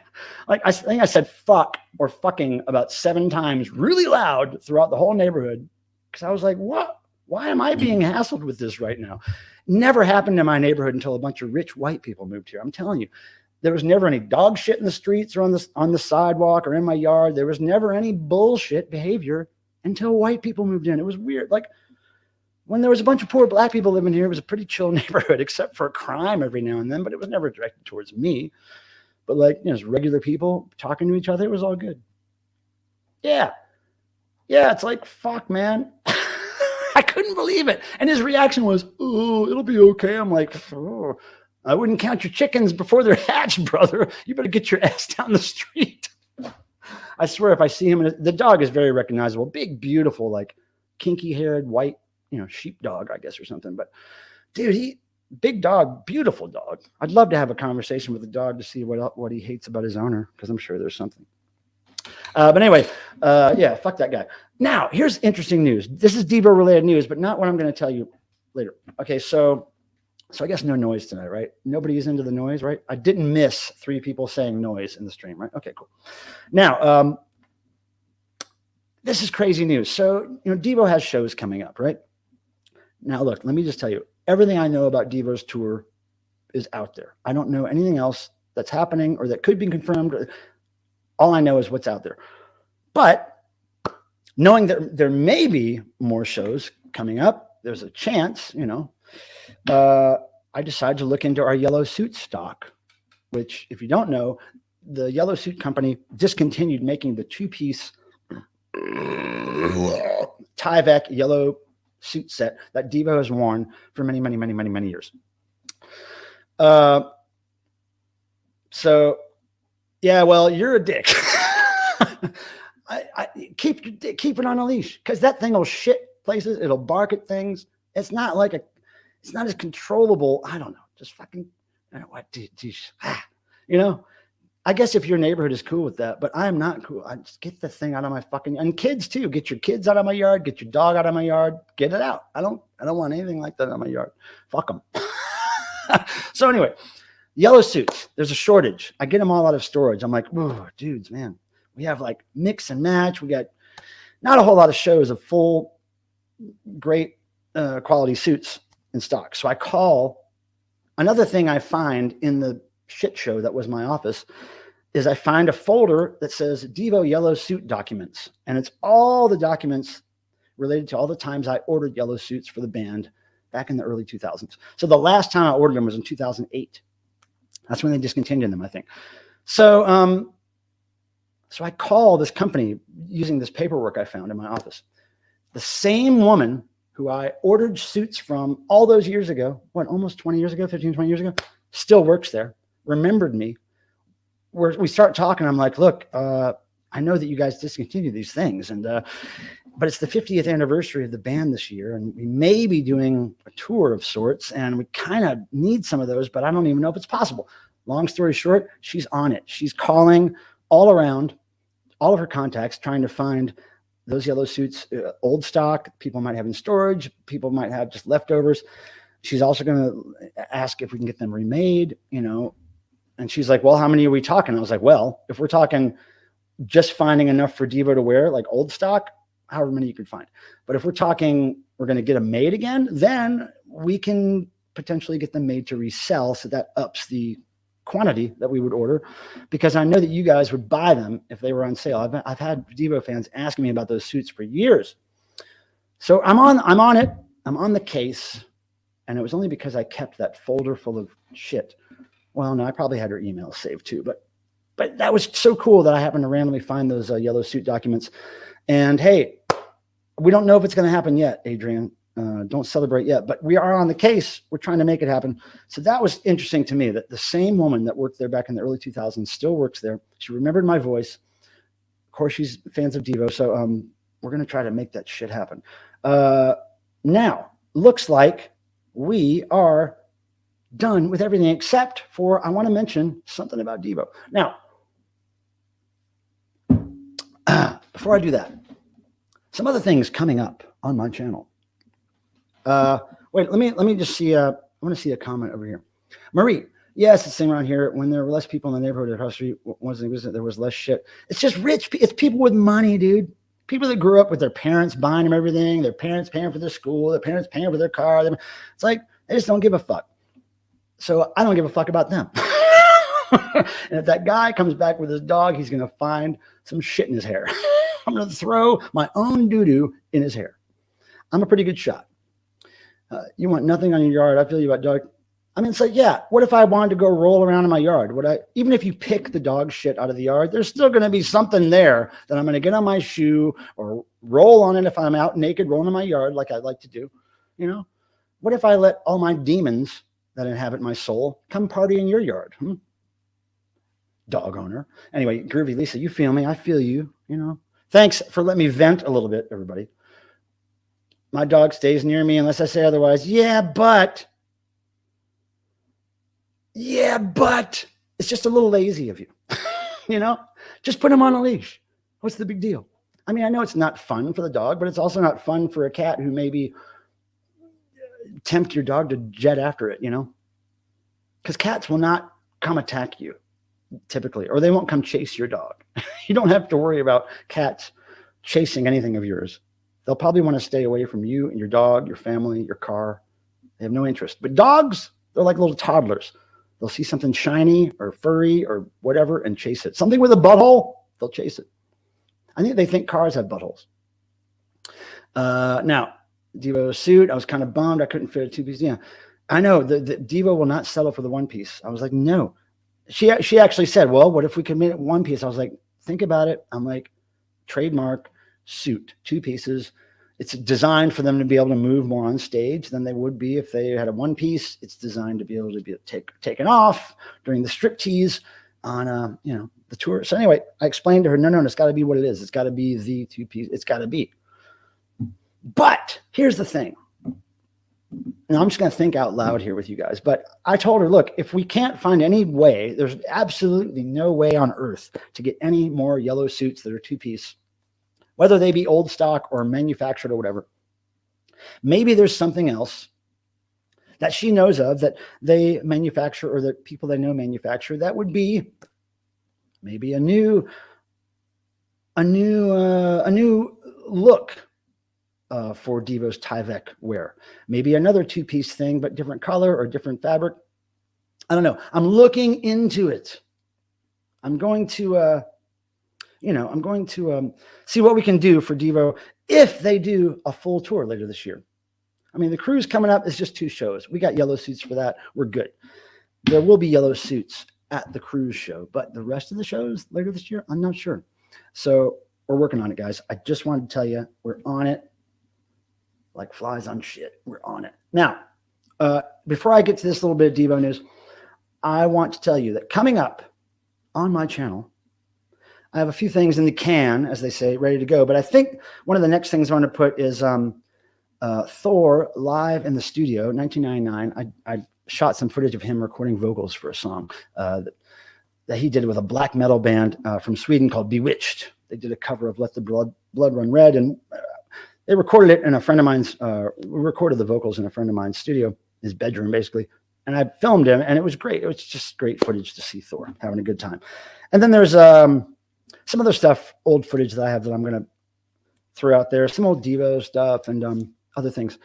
Like, I think I said fuck or fucking about 7 times really loud throughout the whole neighborhood. Because I was like, what? Why am I being hassled with this right now? Never happened in my neighborhood until a bunch of rich white people moved here. I'm telling you, there was never any dog shit in the streets or on the sidewalk or in my yard. There was never any bullshit behavior until white people moved in. It was weird. Like, when there was a bunch of poor black people living here, it was a pretty chill neighborhood, except for crime every now and then, but it was never directed towards me. But like, regular people talking to each other, it was all good. Yeah. Yeah, it's like, fuck, man. I couldn't believe it. And his reaction was, oh, it'll be okay. I'm like, oh, I wouldn't count your chickens before they're hatched, brother. You better get your ass down the street. I swear, if I see him, the dog is very recognizable. Big, beautiful, like kinky-haired, white, sheepdog, I guess, or something. But dude, big dog, beautiful dog. I'd love to have a conversation with the dog to see what he hates about his owner, because I'm sure there's something. But anyway, yeah, fuck that guy. Now, here's interesting news. This is Devo related news, but not what I'm going to tell you later. Okay, so I guess no noise tonight, right? Nobody is into the noise, right? I didn't miss 3 people saying noise in the stream, right? Okay, cool. Now, this is crazy news. So, Devo has shows coming up, right? Now, look, let me just tell you, everything I know about Devo's tour is out there. I don't know anything else that's happening or that could be confirmed. All I know is what's out there. But knowing that there may be more shows coming up, there's a chance, I decided to look into our yellow suit stock, which, if you don't know, the yellow suit company discontinued making the 2-piece Tyvek yellow suit set that Devo has worn for many, many, many, many, many years. So, yeah, well, you're a dick. I keep it on a leash, because that thing will shit places. It'll bark at things. It's not as controllable. I don't know. Just fucking, I guess if your neighborhood is cool with that, but I'm not cool. I just get the thing out of my fucking, and kids too. Get your kids out of my yard. Get your dog out of my yard. Get it out. I don't want anything like that in my yard. Fuck them. So anyway, yellow suits. There's a shortage. I get them all out of storage. I'm like, oh, dudes, man. We have like mix and match. We got not a whole lot of shows of full, great quality suits in stock. So I call. Another thing I find in the shit show that was my office is I find a folder that says Devo yellow suit documents. And it's all the documents related to all the times I ordered yellow suits for the band back in the early 2000s. So the last time I ordered them was in 2008. That's when they discontinued them, I think. So, so I call this company using this paperwork I found in my office. The same woman who I ordered suits from all those years ago, almost 20 years ago, 15, 20 years ago, still works there, remembered me. We start talking. I'm like, look, I know that you guys discontinued these things, but it's the 50th anniversary of the band this year, and we may be doing a tour of sorts, and we kind of need some of those, but I don't even know if it's possible. Long story short, she's on it. She's calling all around, all of her contacts, trying to find those yellow suits, old stock, people might have in storage, people might have just leftovers. She's also going to ask if we can get them remade, and she's like, well, how many are we talking? I was like, well, if we're talking just finding enough for Devo to wear, like old stock, however many you could find. But if we're talking, we're going to get them made again, then we can potentially get them made to resell. So that ups the quantity that we would order, because I know that you guys would buy them if they were on sale. I've had Devo fans asking me about those suits for years. So I'm on it. I'm on the case. And it was only because I kept that folder full of shit. Well, no, I probably had her email saved too, but that was so cool that I happened to randomly find those yellow suit documents. And hey, we don't know if it's going to happen yet, Adrian. Don't celebrate yet, but we are on the case. We're trying to make it happen. So that was interesting to me, that the same woman that worked there back in the early 2000s still works there. She remembered my voice. Of course, she's fans of Devo. So we're going to try to make that shit happen. Now, looks like we are done with everything except for, I want to mention something about Devo. Now, before I do that, some other things coming up on my channel. Wait, let me just see. I want to see a comment over here. Marie, yes, it's the same around here. When there were less people in the neighborhood across the street, there was less shit. It's just rich. It's people with money, dude. People that grew up with their parents buying them everything, their parents paying for their school, their parents paying for their car. It's like they just don't give a fuck. So I don't give a fuck about them. And if that guy comes back with his dog, he's going to find some shit in his hair. I'm going to throw my own doo-doo in his hair. I'm a pretty good shot. You want nothing on your yard. I feel you about dog. I mean, it's like, yeah, what if I wanted to go roll around in my yard? Even if you pick the dog shit out of the yard, there's still going to be something there that I'm going to get on my shoe or roll on it if I'm out naked rolling in my yard like I like to do. What if I let all my demons that inhabit my soul come party in your yard? Dog owner. Anyway, Groovy Lisa, you feel me? I feel you, Thanks for letting me vent a little bit, everybody. My dog stays near me unless I say otherwise. Yeah, but it's just a little lazy of you. Just put him on a leash. What's the big deal? I mean, I know it's not fun for the dog, but it's also not fun for a cat who maybe tempt your dog to jet after it, because cats will not come attack you typically, or they won't come chase your dog. You don't have to worry about cats chasing anything of yours. They'll probably want to stay away from you and your dog, your family, your car. They have no interest. But dogs, they're like little toddlers. They'll see something shiny or furry or whatever and chase it. Something with a butthole, they'll chase it. I think they think cars have buttholes. Now, Devo suit, I was kind of bummed I couldn't fit a two-piece. Yeah, I know the Devo will not settle for the one piece. I was like, no. She actually said, well, what if we could make it one piece? I was like, think about it. I'm like, trademark suit, two pieces. It's designed for them to be able to move more on stage than they would be if they had a one piece. It's designed to be able to be taken off during the striptease on the tour. So anyway, I explained to her, no, it's got to be what it is. It's got to be the two piece. It's got to be. But here's the thing. And I'm just going to think out loud here with you guys. But I told her, look, if we can't find any way, there's absolutely no way on earth to get any more yellow suits that are two-piece, whether they be old stock or manufactured or whatever. Maybe there's something else that she knows of that they manufacture or that people they know manufacture that would be maybe a new look for Devo's Tyvek wear. Maybe another two-piece thing, but different color or different fabric. I don't know. I'm looking into it. I'm going to, I'm going to see what we can do for Devo if they do a full tour later this year. I mean, the cruise coming up is just 2 shows. We got yellow suits for that. We're good. There will be yellow suits at the cruise show, but the rest of the shows later this year, I'm not sure. So we're working on it, guys. I just wanted to tell you, we're on it like flies on shit. We're on it. Now, before I get to this little bit of Devo news, I want to tell you that coming up on my channel, I have a few things in the can, as they say, ready to go. But I think one of the next things I want to put is Thor live in the studio, 1999. I shot some footage of him recording vocals for a song that he did with a black metal band from Sweden called Bewitched. They did a cover of Let the Blood Run Red, and they recorded it in a friend of mine's, we recorded the vocals in a friend of mine's studio, his bedroom, basically. And I filmed him, and it was great. It was just great footage to see Thor having a good time. And then there's some other stuff, old footage that I have that I'm going to throw out there, some old Devo stuff and other things.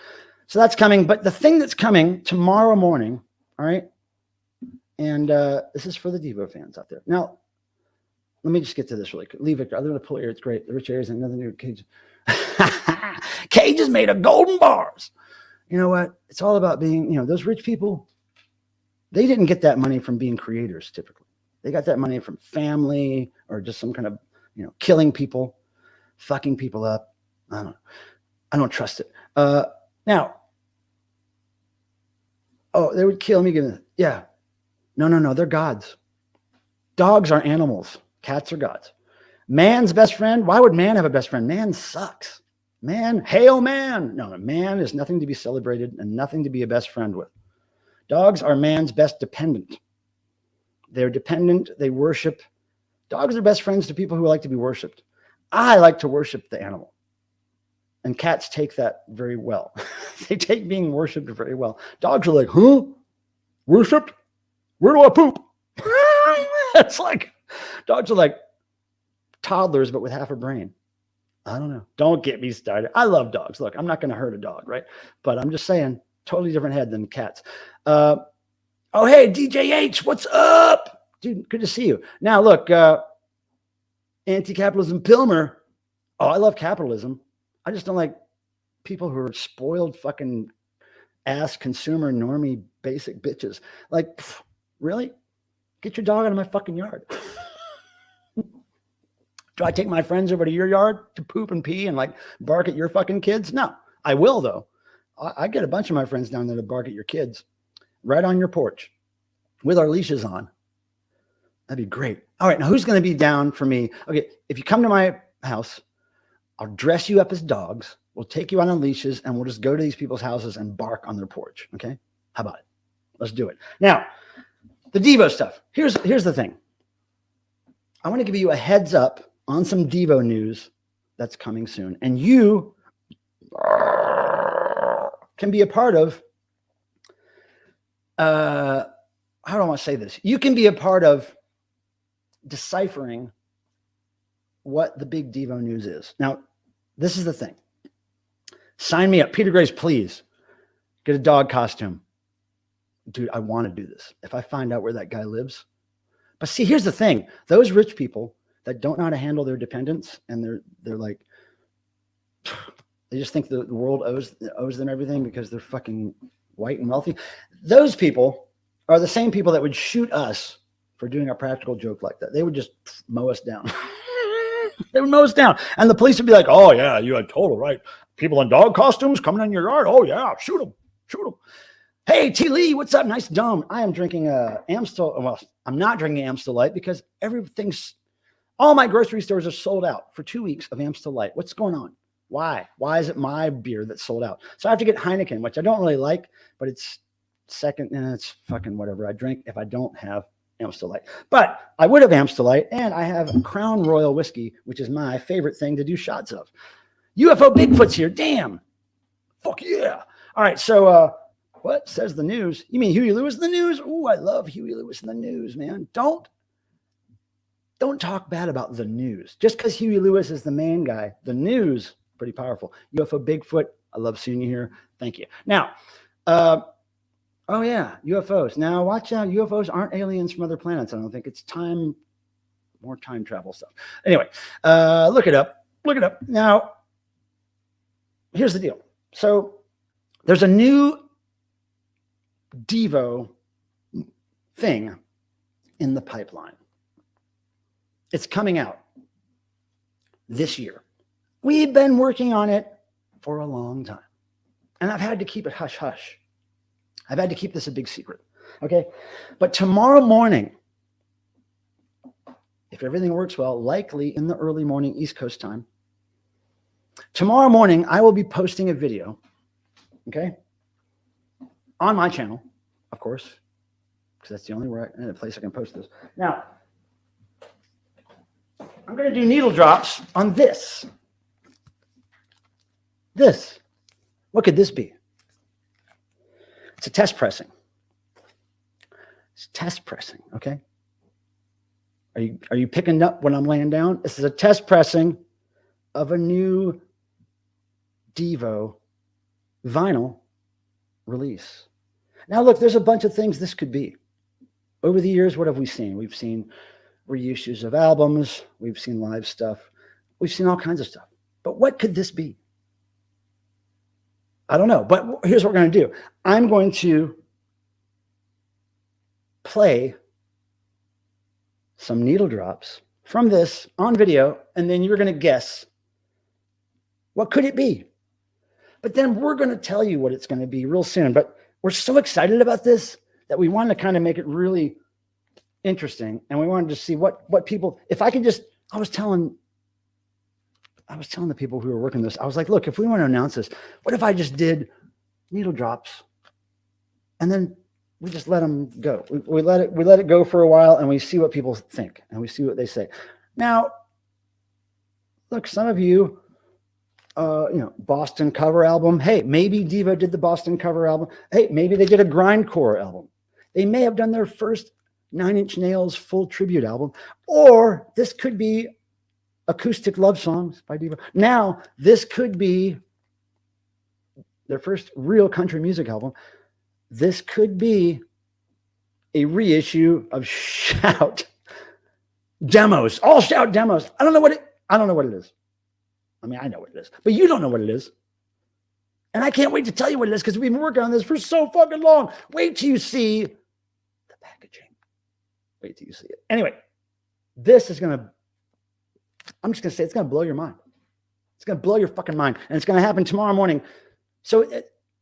So that's coming. But the thing that's coming tomorrow morning, all right, and this is for the Devo fans out there. Now, let me just get to this really quick. Lee Victor, I live in a pool area. It's great. The rich areas and nothing to do with Cage. Cage is made of golden bars. You know what? It's all about being, those rich people, they didn't get that money from being creators typically. They got that money from family or just some kind of, killing people, fucking people up. I don't know. I don't trust it. Now, they would kill me. Yeah. No. They're gods. Dogs are animals. Cats are gods. Man's best friend. Why would man have a best friend? Man sucks. Man, hail man. No, man is nothing to be celebrated and nothing to be a best friend with. Dogs are man's best dependent. They're dependent. They worship. Dogs are best friends to people who like to be worshipped. I like to worship the animal. And cats take that very well. They take being worshipped very well. Dogs are like, huh? Worshipped? Where do I poop? It's like, dogs are like toddlers, but with half a brain. I don't know. Don't get me started. I love dogs. Look, I'm not going to hurt a dog, right? But I'm just saying, totally different head than cats. Oh, hey, DJ H, what's up? Dude, good to see you. Now, look, anti-capitalism Pilmer. Oh, I love capitalism. I just don't like people who are spoiled fucking ass consumer normie basic bitches. Like, really? Get your dog out of my fucking yard. Do I take my friends over to your yard to poop and pee and like bark at your fucking kids? No, I will though. I get a bunch of my friends down there to bark at your kids right on your porch with our leashes on. That'd be great. All right. Now who's going to be down for me? Okay. If you come to my house, I'll dress you up as dogs. We'll take you on leashes and we'll just go to these people's houses and bark on their porch. Okay. How about it? Let's do it. Now, the Devo stuff. Here's the thing. I want to give you a heads up on some Devo news that's coming soon. And you can be a part of, how do I want to say this? You can be a part of deciphering what the big Devo news is. Now, this is the thing. Sign me up. Peter Grace, please get a dog costume. Dude, I want to do this. If I find out where that guy lives. But see, here's the thing. Those rich people that don't know how to handle their dependents and they're like, they just think the world owes them everything because they're fucking white and wealthy. Those people are the same people that would shoot us for doing a practical joke like that. They would just mow us down. They would mow us down. And the police would be like, oh yeah, you had total right. People in dog costumes coming in your yard. Oh yeah, shoot them. Shoot them. Hey, T. Lee, what's up? Nice dome. I am drinking Amstel. Well, I'm not drinking Amstel Light because all my grocery stores are sold out for 2 weeks of Amstel Light. What's going on? Why? Why is it my beer that's sold out? So I have to get Heineken, which I don't really like, but it's second, and it's fucking whatever I drink if I don't have Amstel Light. But I would have Amstel Light, and I have Crown Royal whiskey, which is my favorite thing to do shots of. UFO Bigfoot's here. Damn. Fuck yeah. All right, so what says the news? You mean Huey Lewis in the news? Ooh, I love Huey Lewis in the news, man. Don't talk bad about the news. Just because Huey Lewis is the main guy, the news, pretty powerful. UFO Bigfoot, I love seeing you here. Thank you. Now, oh yeah, UFOs. Now watch out, UFOs aren't aliens from other planets. I don't think it's time more time travel stuff. Anyway, look it up. Look it up. Now, here's the deal. So there's a new Devo thing in the pipeline. It's coming out this year. We've been working on it for a long time. And I've had to keep it hush hush. I've had to keep this a big secret. Okay. But tomorrow morning, if everything works well, likely in the early morning East Coast time, tomorrow morning, I will be posting a video, okay, on my channel, of course, because that's the only place I can post this. Now, I'm going to do needle drops on this. This. What could this be? It's a test pressing. It's test pressing, okay? Are you picking up when I'm laying down? This is a test pressing of a new Devo vinyl release. Now, look, there's a bunch of things this could be. Over the years, what have we seen? We've seen reissues of albums. We've seen live stuff. We've seen all kinds of stuff. But what could this be? I don't know. But here's what we're going to do. I'm going to play some needle drops from this on video, and then you're going to guess what could it be. But then we're going to tell you what it's going to be real soon. But we're so excited about this that we wanted to kind of make it really interesting, and we wanted to see what people. If I could just, I was telling the people who were working this, I was like, look, if we want to announce this, what if I just did needle drops, and then we just let them go. We let it go for a while, and we see what people think, and we see what they say. Now, look, some of you, Boston cover album. Hey, maybe Devo did the Boston cover album. Hey, maybe they did a grindcore album. They may have done their first 9 Inch Nails full tribute album, or this could be acoustic love songs by Devo. Now, this could be their first real country music album. This could be a reissue of Shout demos, all Shout demos. I don't know what it is. I mean, I know what it is, but you don't know what it is. And I can't wait to tell you what it is because we've been working on this for so fucking long. Wait till you see the packaging. Wait till you see it. Anyway, this is going to, I'm just going to say it's going to blow your mind. It's going to blow your fucking mind. And it's going to happen tomorrow morning. So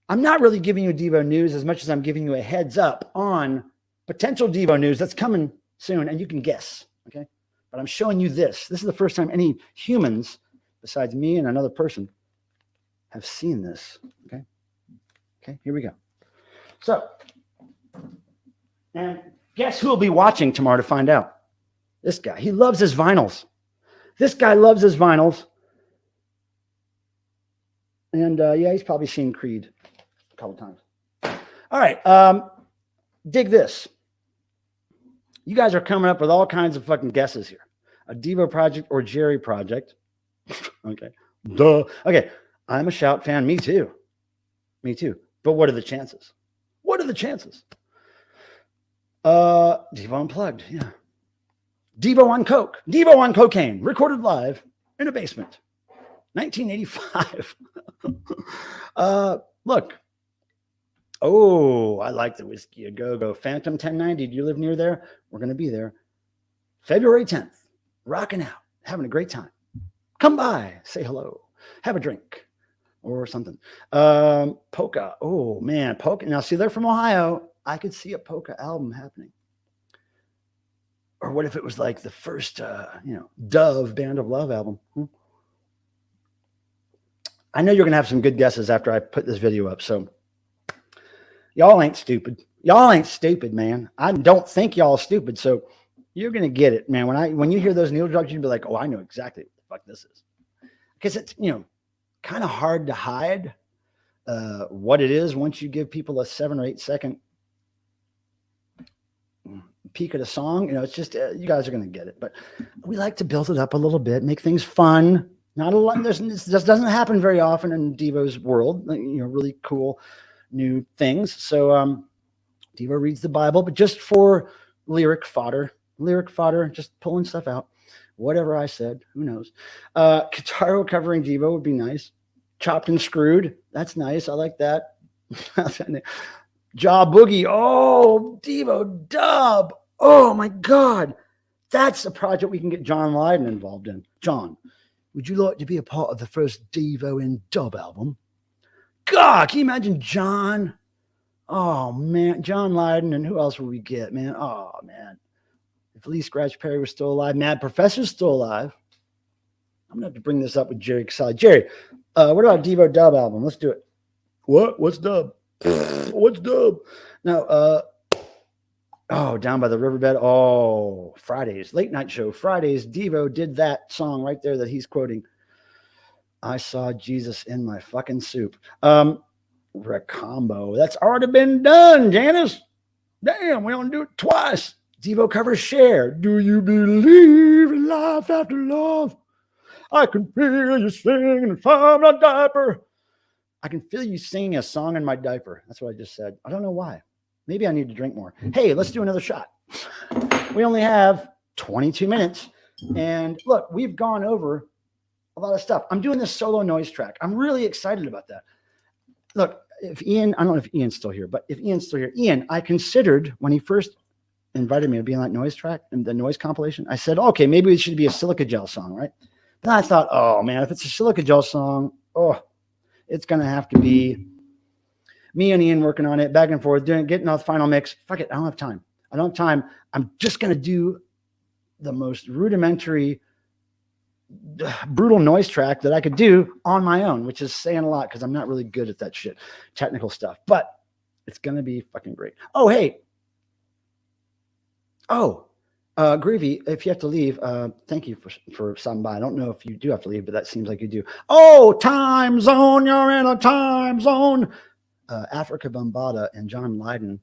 I'm not really giving you Devo news as much as I'm giving you a heads up on potential Devo news that's coming soon. And you can guess, okay? But I'm showing you this. This is the first time any humans, besides me and another person, have seen this, okay? Okay, here we go. So, and guess who will be watching tomorrow to find out? This guy. He loves his vinyls. This guy loves his vinyls. And yeah, he's probably seen Creed a couple times. All right, dig this. You guys are coming up with all kinds of fucking guesses here. A Devo project or Jerry project. Okay. Duh. Okay. I'm a Shout fan. Me too. Me too. But what are the chances? What are the chances? Devo Unplugged. Yeah. Devo on Coke. Devo on cocaine. Recorded live in a basement. 1985. Look. Oh, I like the Whiskey a Go-Go. Phantom 1090. Do you live near there? We're going to be there. February 10th. Rocking out. Having a great time. Come by. Say hello. Have a drink. Or something. Polka. Oh, man. Polka. Now, see, they're from Ohio. I could see a Polka album happening. Or what if it was like the first, Dove Band of Love album? I know you're going to have some good guesses after I put this video up. So y'all ain't stupid. Y'all ain't stupid, man. I don't think y'all stupid. So you're going to get it, man. When you hear those needle drops, you'll be like, oh, I know exactly what the fuck this is. Because it's, kind of hard to hide what it is once you give people a 7 or 8 second peek at a song. It's just, you guys are going to get it. But we like to build it up a little bit, make things fun. Not a lot. This just doesn't happen very often in Devo's world. Really cool new things. So Devo reads the Bible, but just for lyric fodder, lyric fodder, just pulling stuff out. Whatever I said, who knows? Guitar covering Devo would be nice. Chopped and Screwed, that's nice. I like that. Jaw Boogie, oh, Devo dub. Oh my God. That's a project we can get John Lydon involved in. John, would you like to be a part of the first Devo in dub album? God, can you imagine John? Oh man, John Lydon, and who else would we get, man? Oh man. If Lee Scratch Perry was still alive, Mad Professor's still alive. I'm gonna have to bring this up with Jerry Casale. Jerry, what about Devo dub album? Let's do it. What? What's dub? What's dub? No, Down by the Riverbed. Oh, Fridays, late night show. Fridays, Devo did that song right there that he's quoting. I saw Jesus in my fucking soup. Recombo. That's already been done, Janice. Damn, we don't do it twice. Devo covers Cher. Do you believe in life after love? I can feel you singing from a diaper. I can feel you singing a song in my diaper. That's what I just said. I don't know why. Maybe I need to drink more. Hey, let's do another shot. We only have 22 minutes. And look, we've gone over a lot of stuff. I'm doing this solo noise track. I'm really excited about that. Look, if Ian, I don't know if Ian's still here, but if Ian's still here, Ian, I considered when he first invited me to be on that noise track and the noise compilation, I said, okay, maybe it should be a Silica Gel song, right? Then I thought, oh man, if it's a Silica Gel song, it's going to have to be me and Ian working on it, back and forth, getting all the final mix. Fuck it, I don't have time. I'm just going to do the most rudimentary, brutal noise track that I could do on my own, which is saying a lot because I'm not really good at that shit, technical stuff. But it's going to be fucking great. Oh, hey. Groovy, if you have to leave, thank you for stopping by. I don't know if you do have to leave, but that seems like you do. Oh, time zone, you're in a time zone. Africa Bambaataa and John Lydon,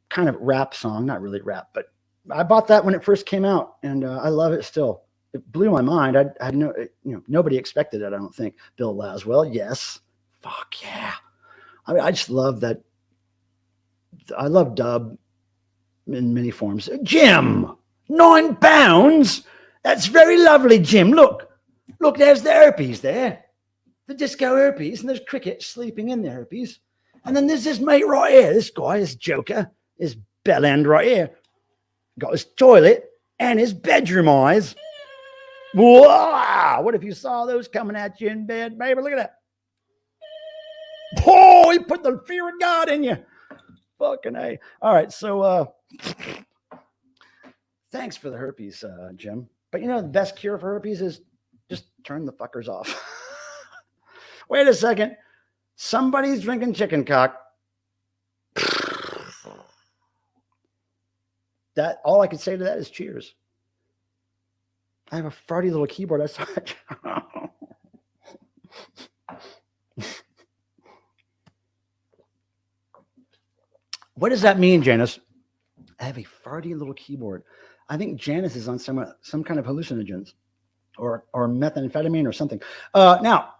kind of rap song, not really rap, but I bought that when it first came out, and I love it still. It blew my mind. I had nobody expected it, I don't think. Bill Laswell, yes. Fuck yeah. I mean, I just love that. I love dub in many forms. Jim, 9 pounds. That's very lovely, Jim. Look, there's the herpes there. The disco herpes, and there's Cricket sleeping in the herpes. And then there's this mate right here, this guy, this joker, his bell end right here. Got his toilet and his bedroom eyes. Wow! What if you saw those coming at you in bed, baby? Look at that. Oh, he put the fear of God in you. Fucking A. All right, so thanks for the herpes, Jim. But the best cure for herpes is just turn the fuckers off. Wait a second. Somebody's drinking chicken cock. That all I could say to that is cheers. I have a farty little keyboard. I saw it. What does that mean, Janice? I have a farty little keyboard. I think Janice is on some kind of hallucinogens or methamphetamine or something. Now,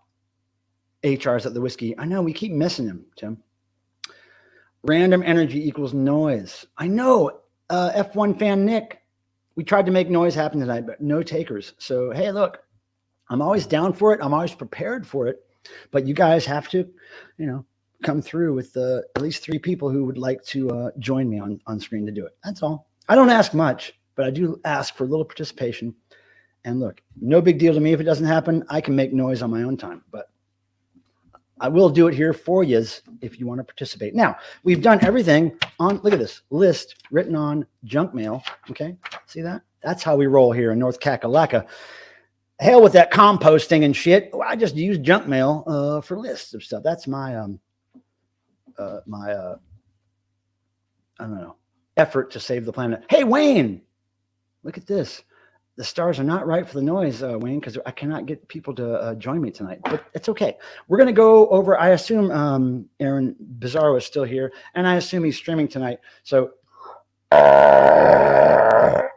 HR's at the whiskey. I know we keep missing him, Tim. Random energy equals noise. I know. F1 fan Nick, we tried to make noise happen tonight, but no takers. So, hey, look, I'm always down for it. I'm always prepared for it. But you guys have to, come through with at least 3 people who would like to join me on screen to do it. That's all. I don't ask much, but I do ask for a little participation. And look, no big deal to me if it doesn't happen. I can make noise on my own time, but I will do it here for you if you want to participate. Now, we've done everything on, look at this, list written on junk mail. Okay, see that? That's how we roll here in North Kakalaka. Hell with that composting and shit. I just use junk mail for lists of stuff. That's my I don't know, effort to save the planet. Hey, Wayne, look at this. The stars are not right for the noise, Wayne, because I cannot get people to join me tonight. But it's okay. We're going to go over, I assume Aaron Bizarro is still here, and I assume he's streaming tonight. So we're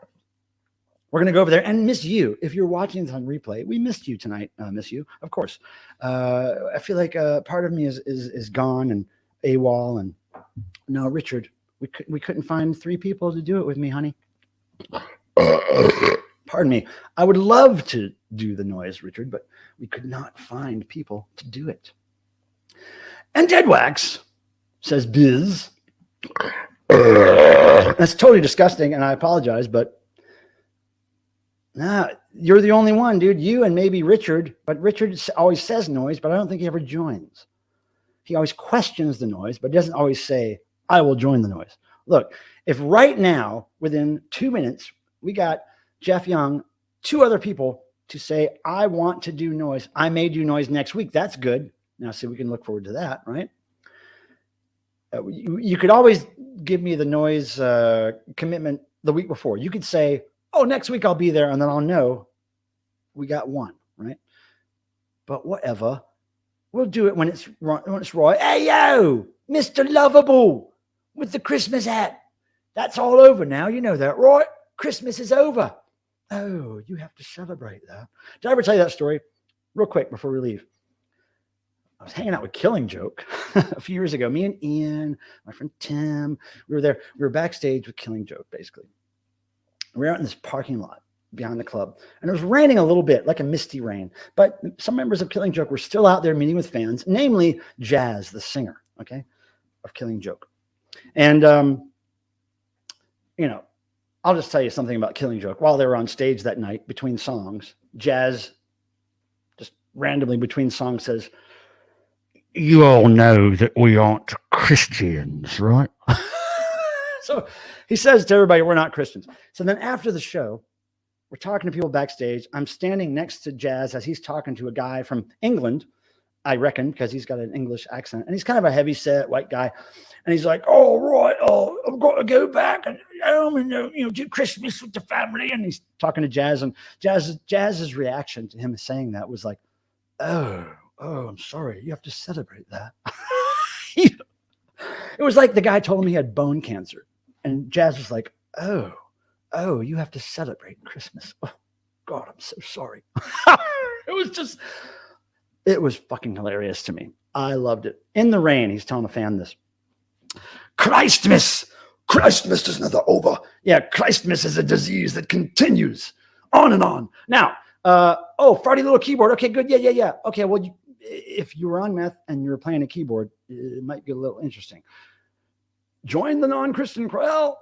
going to go over there and miss you. If you're watching this on replay, we missed you tonight. Miss you, of course. I feel like part of me is gone and AWOL. And no, Richard, we couldn't find 3 people to do it with me, honey. Pardon me. I would love to do the noise, Richard, but we could not find people to do it. And Deadwax says, Biz. That's totally disgusting, and I apologize, but nah, you're the only one, dude. You and maybe Richard, but Richard always says noise, but I don't think he ever joins. He always questions the noise, but doesn't always say, I will join the noise. Look, if right now, within 2 minutes, we got Jeff Young, 2 other people to say, I want to do noise. I may do noise next week. That's good. Now, see, we can look forward to that, right? You could always give me the noise commitment the week before. You could say, oh, next week I'll be there, and then I'll know we got one, right? But whatever. We'll do it when it's right. Hey, yo, Mr. Lovable with the Christmas hat. That's all over now. You know that, right? Christmas is over. Oh, you have to celebrate that. Did I ever tell you that story? Real quick before we leave. I was hanging out with Killing Joke a few years ago. Me and Ian, my friend Tim, we were there. We were backstage with Killing Joke, basically. We were out in this parking lot behind the club, and it was raining a little bit, like a misty rain. But some members of Killing Joke were still out there meeting with fans, namely Jazz, the singer, okay, of Killing Joke. And, you know, I'll just tell you something about Killing Joke. While they were on stage that night, between songs, Jazz just randomly between songs says, you all know that we aren't Christians, right? So he says to everybody, we're not Christians. So then after the show, we're talking to people backstage. I'm standing next to Jazz as he's talking to a guy from England, I reckon, because he's got an English accent. And he's kind of a heavy-set white guy. And he's like, oh, right, oh, I've got to go back and home and do Christmas with the family. And he's talking to Jazz. And Jazz's reaction to him saying that was like, oh, I'm sorry. You have to celebrate that. It was like the guy told him he had bone cancer. And Jazz was like, oh, you have to celebrate Christmas. Oh, God, I'm so sorry. It was fucking hilarious to me. I loved it. In the rain, he's telling a fan this. Christmas is never over. Yeah, Christmas is a disease that continues on and on. Now, Friday little keyboard. Okay, good. Yeah. Okay, well, if you were on meth and you were playing a keyboard, it might be a little interesting. Join the non-Christian crowd.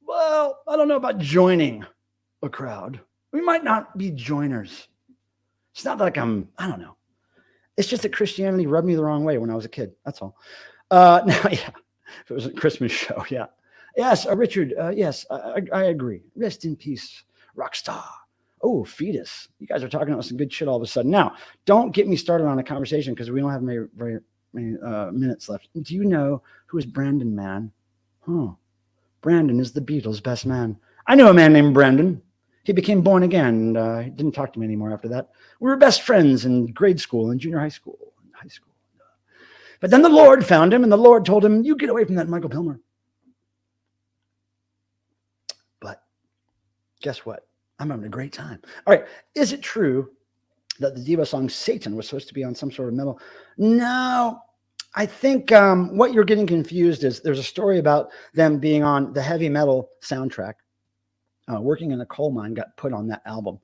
Well, I don't know about joining a crowd. We might not be joiners. It's not like I don't know. It's just that Christianity rubbed me the wrong way when I was a kid. That's all. Now, yeah, if it was a Christmas show, yeah. Yes, Richard, yes, I agree. Rest in peace, Rockstar. Oh, fetus. You guys are talking about some good shit all of a sudden. Now, don't get me started on a conversation because we don't have very many minutes left. Do you know who is Brandon Mann? Brandon is the Beatles' best man. I knew a man named Brandon. He became born again, and he didn't talk to me anymore after that. We were best friends in grade school and junior high school. But then the Lord found him, and the Lord told him, you get away from that Michael Pilmer. But guess what? I'm having a great time. All right. Is it true that the Devo song Satan was supposed to be on some sort of metal? No. I think what you're getting confused is there's a story about them being on the heavy metal soundtrack. Working in a coal mine got put on that album.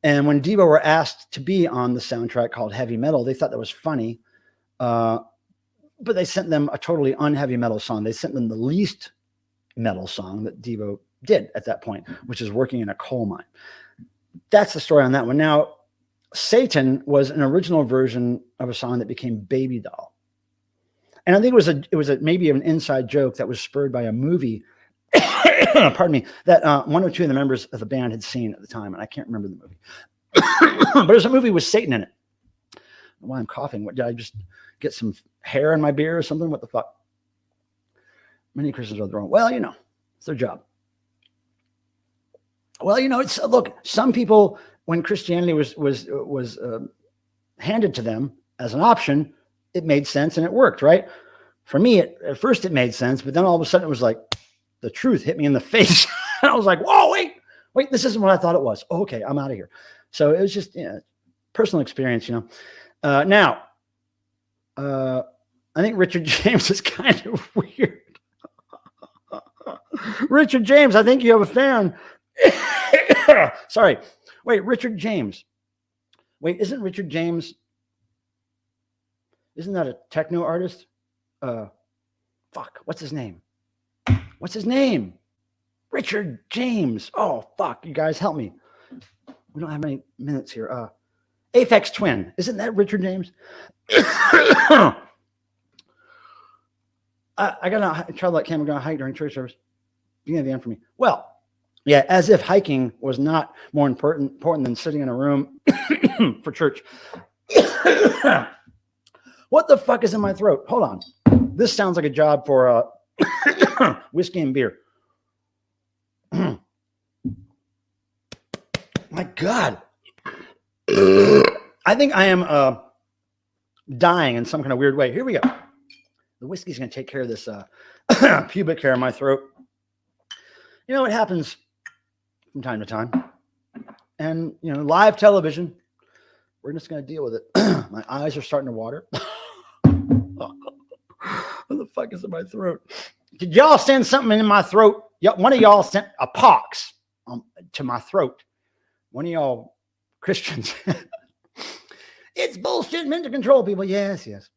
And when Devo were asked to be on the soundtrack called Heavy Metal, they thought that was funny. But they sent them a totally unheavy metal song. They sent them the least metal song that Devo did at that point, which is Working in a Coal Mine. That's the story on that one. Now, Satan was an original version of a song that became Baby Doll. And I think it was maybe an inside joke that was spurred by a movie, pardon me, that one or two of the members of the band had seen at the time, and I can't remember the movie. But there's a movie with Satan in it. Why I'm coughing? What, did I just get some hair in my beer or something? What the fuck? Many Christians are wrong. Well, it's their job. Well, it's look. Some people, when Christianity was handed to them as an option, it made sense and it worked, right? For me, at first it made sense, but then all of a sudden it was like the truth hit me in the face, and I was like, "Whoa, wait! This isn't what I thought it was." Oh, okay, I'm out of here. So it was just personal experience, Now, I think Richard James is kind of weird. Richard James, I think you have a fan. Sorry. Wait, Richard James. Wait, isn't Richard James, isn't that a techno artist? Fuck, what's his name? What's his name? Richard James. Oh, fuck, you guys help me. We don't have many minutes here. Aphex Twin. Isn't that Richard James? I got to try to let Cameron go hike during church service. You have the end for me. Well, yeah, as if hiking was not more important than sitting in a room for church. What the fuck is in my throat? Hold on. This sounds like a job for whiskey and beer. My God. I think I am dying in some kind of weird way. Here we go. The whiskey's going to take care of this pubic hair in my throat. You know, it happens from time to time. And, you know, live television, we're just going to deal with it. My eyes are starting to water. What the fuck is in my throat? Did y'all send something in my throat? One of y'all sent a pox to my throat. One of y'all Christians. It's bullshit meant to control people. Yes, yes.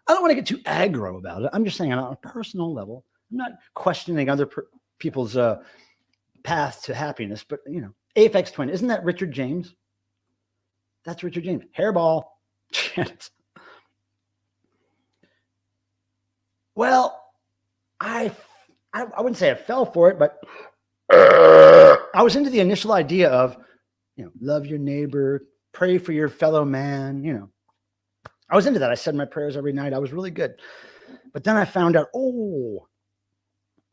I don't want to get too aggro about it. I'm just saying on a personal level, I'm not questioning other people's path to happiness, but, you know, Aphex Twin. Isn't that Richard James? That's Richard James. Hairball. Well, I wouldn't say I fell for it, but I was into the initial idea of, you know, love your neighbor, pray for your fellow man, you know. I was into that. I said my prayers every night. I was really good. But then I found out, oh,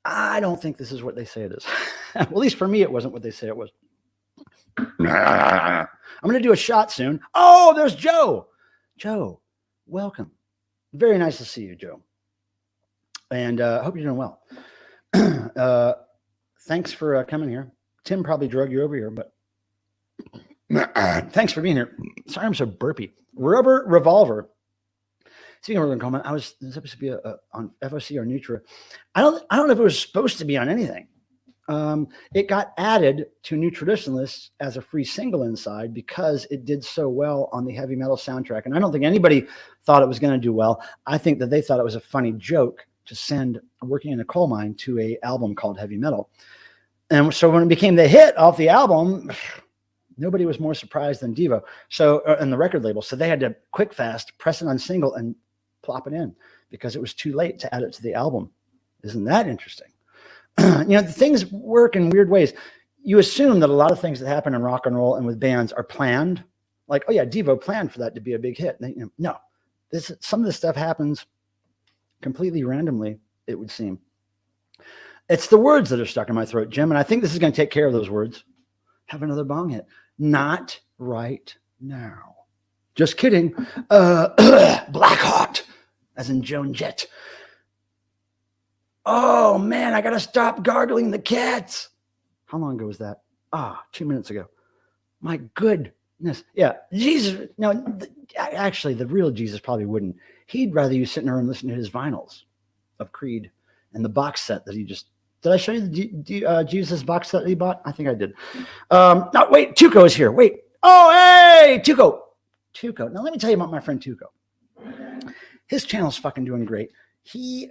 I don't think this is what they say it is. Well, at least for me, it wasn't what they say it was. I'm going to do a shot soon. Oh, there's Joe. Joe, welcome. Very nice to see you, Joe. And I hope you're doing well. Thanks for coming here. Tim probably drug you over here, but thanks for being here. Sorry, I'm so burpy. Rubber Revolver. Speaking of comment, I was supposed to be on FOC or Nutra. I don't know if it was supposed to be on anything. It got added to New Traditionalists as a free single inside because it did so well on the heavy metal soundtrack. And I don't think anybody thought it was going to do well. I think that they thought it was a funny joke to send Working in a Coal Mine to an album called Heavy Metal. And so when it became the hit off the album, nobody was more surprised than Devo. So, and the record label. So they had to quick fast press it on single and plop it in because it was too late to add it to the album. Isn't that interesting? You know, things work in weird ways. You assume that a lot of things that happen in rock and roll and with bands are planned. Like, oh yeah, Devo planned for that to be a big hit. And they, you know, no, some of this stuff happens completely randomly, it would seem. It's the words that are stuck in my throat, Jim. And I think this is going to take care of those words. Have another bong hit. Not right now. Just kidding. Black Hawk, as in Joan Jett. Oh, man, I got to stop gargling the cats. How long ago was that? 2 minutes ago. My goodness. Yeah, Jesus. No, actually, the real Jesus probably wouldn't. He'd rather you sit in there and listen to his vinyls of Creed and the box set that he just... Did I show you the Jesus box set that he bought? I think I did. No, wait, Tuco is here. Wait. Oh, hey, Tuco. Now, let me tell you about my friend Tuco. His channel's fucking doing great. He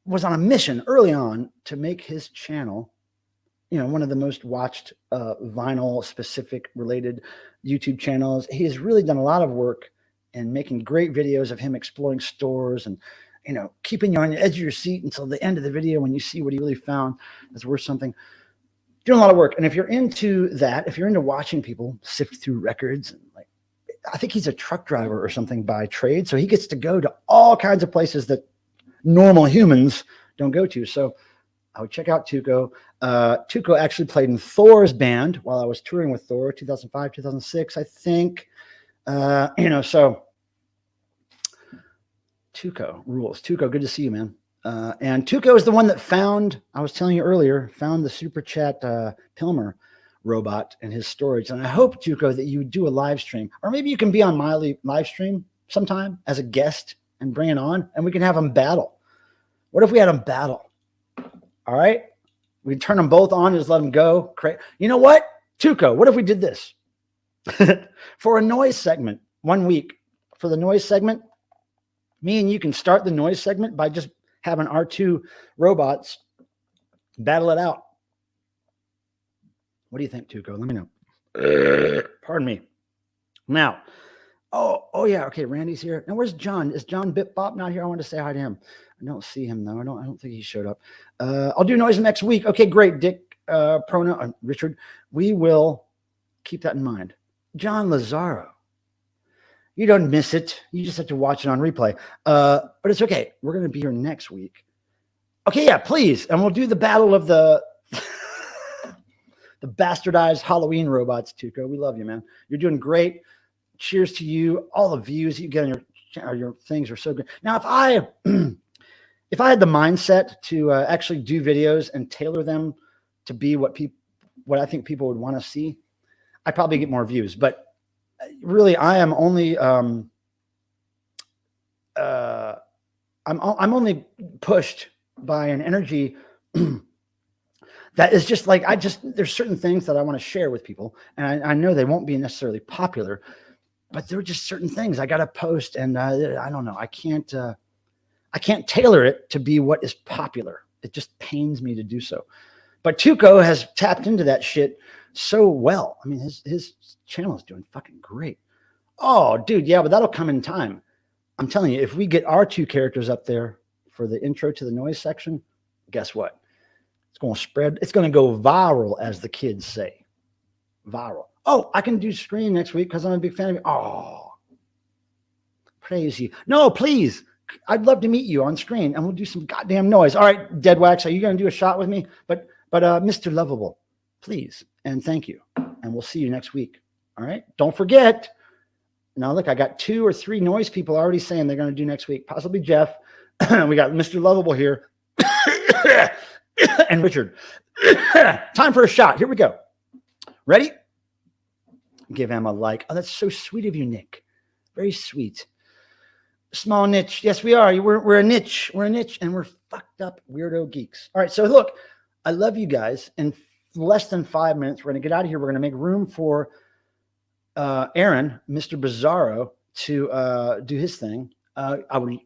was on a mission early on to make his channel, you know, one of the most watched vinyl specific related YouTube channels. He has really done a lot of work in making great videos of him exploring stores and, you know, keeping you on the edge of your seat until the end of the video when you see what he really found that's worth something. Doing a lot of work. And if you're into that, if you're into watching people sift through records, and like, I think he's a truck driver or something by trade. So he gets to go to all kinds of places that normal humans don't go to. So I would check out Tuco. Tuco actually played in Thor's band while I was touring with Thor, 2005, 2006, I think. You know, so Tuco rules. Tuco, good to see you, man. And Tuco is the one that found, I was telling you earlier, found the Super Chat Pilmer robot in his storage. And I hope, Tuco, that you would do a live stream, or maybe you can be on my live stream sometime as a guest and bring it on, and we can have them battle. What if we had them battle? All right. We turn them both on and just let them go. You know what? Tuco, what if we did this? For a noise segment, 1 week. For the noise segment, me and you can start the noise segment by just having our two robots battle it out. What do you think, Tuco? Let me know. Pardon me. Now, oh yeah, okay. Randy's here. Now, where's John? Is John Bip Bop not here? I want to say hi to him. I don't see him though. I don't think he showed up. I'll do noise next week. Okay, great, Dick, Richard. We will keep that in mind. John Lazaro. You don't miss it. You just have to watch it on replay. But it's okay. We're going to be here next week. Okay, yeah, please. And we'll do the battle of the the bastardized Halloween robots, Tuco. We love you, man. You're doing great. Cheers to you. All the views you get on your things are so good. Now, if I had the mindset to actually do videos and tailor them to be what I think people would want to see, I'd probably get more views. But really, I am only I'm only pushed by an energy that is just like there's certain things that I want to share with people, and I know they won't be necessarily popular, but there are just certain things I got to post, and I don't know, I can't tailor it to be what is popular. It just pains me to do so. But Tuco has tapped into that shit so well. I mean, his channel is doing fucking great. Oh, dude, yeah, but that'll come in time. I'm telling you, if we get our two characters up there for the intro to the noise section, guess what? It's going to spread. It's going to go viral, as the kids say. Viral. Oh, I can do screen next week because I'm a big fan of you. Oh, praise you. No, please. I'd love to meet you on screen, and we'll do some goddamn noise. All right, Dead Wax, are you going to do a shot with me? But Mr. Lovable, please, and thank you. And we'll see you next week. All right? Don't forget. Now, look, I got 2 or 3 noise people already saying they're going to do next week. Possibly Jeff. We got Mr. Lovable here. And Richard. Time for a shot. Here we go. Ready? Give him a like. Oh, that's so sweet of you, Nick. Very sweet. Small niche. Yes, we are. We're a niche. We're a niche, and we're fucked up weirdo geeks. All right, so look, I love you guys. In less than 5 minutes, we're going to get out of here. We're going to make room for Aaron, Mr. Bizarro, to do his thing.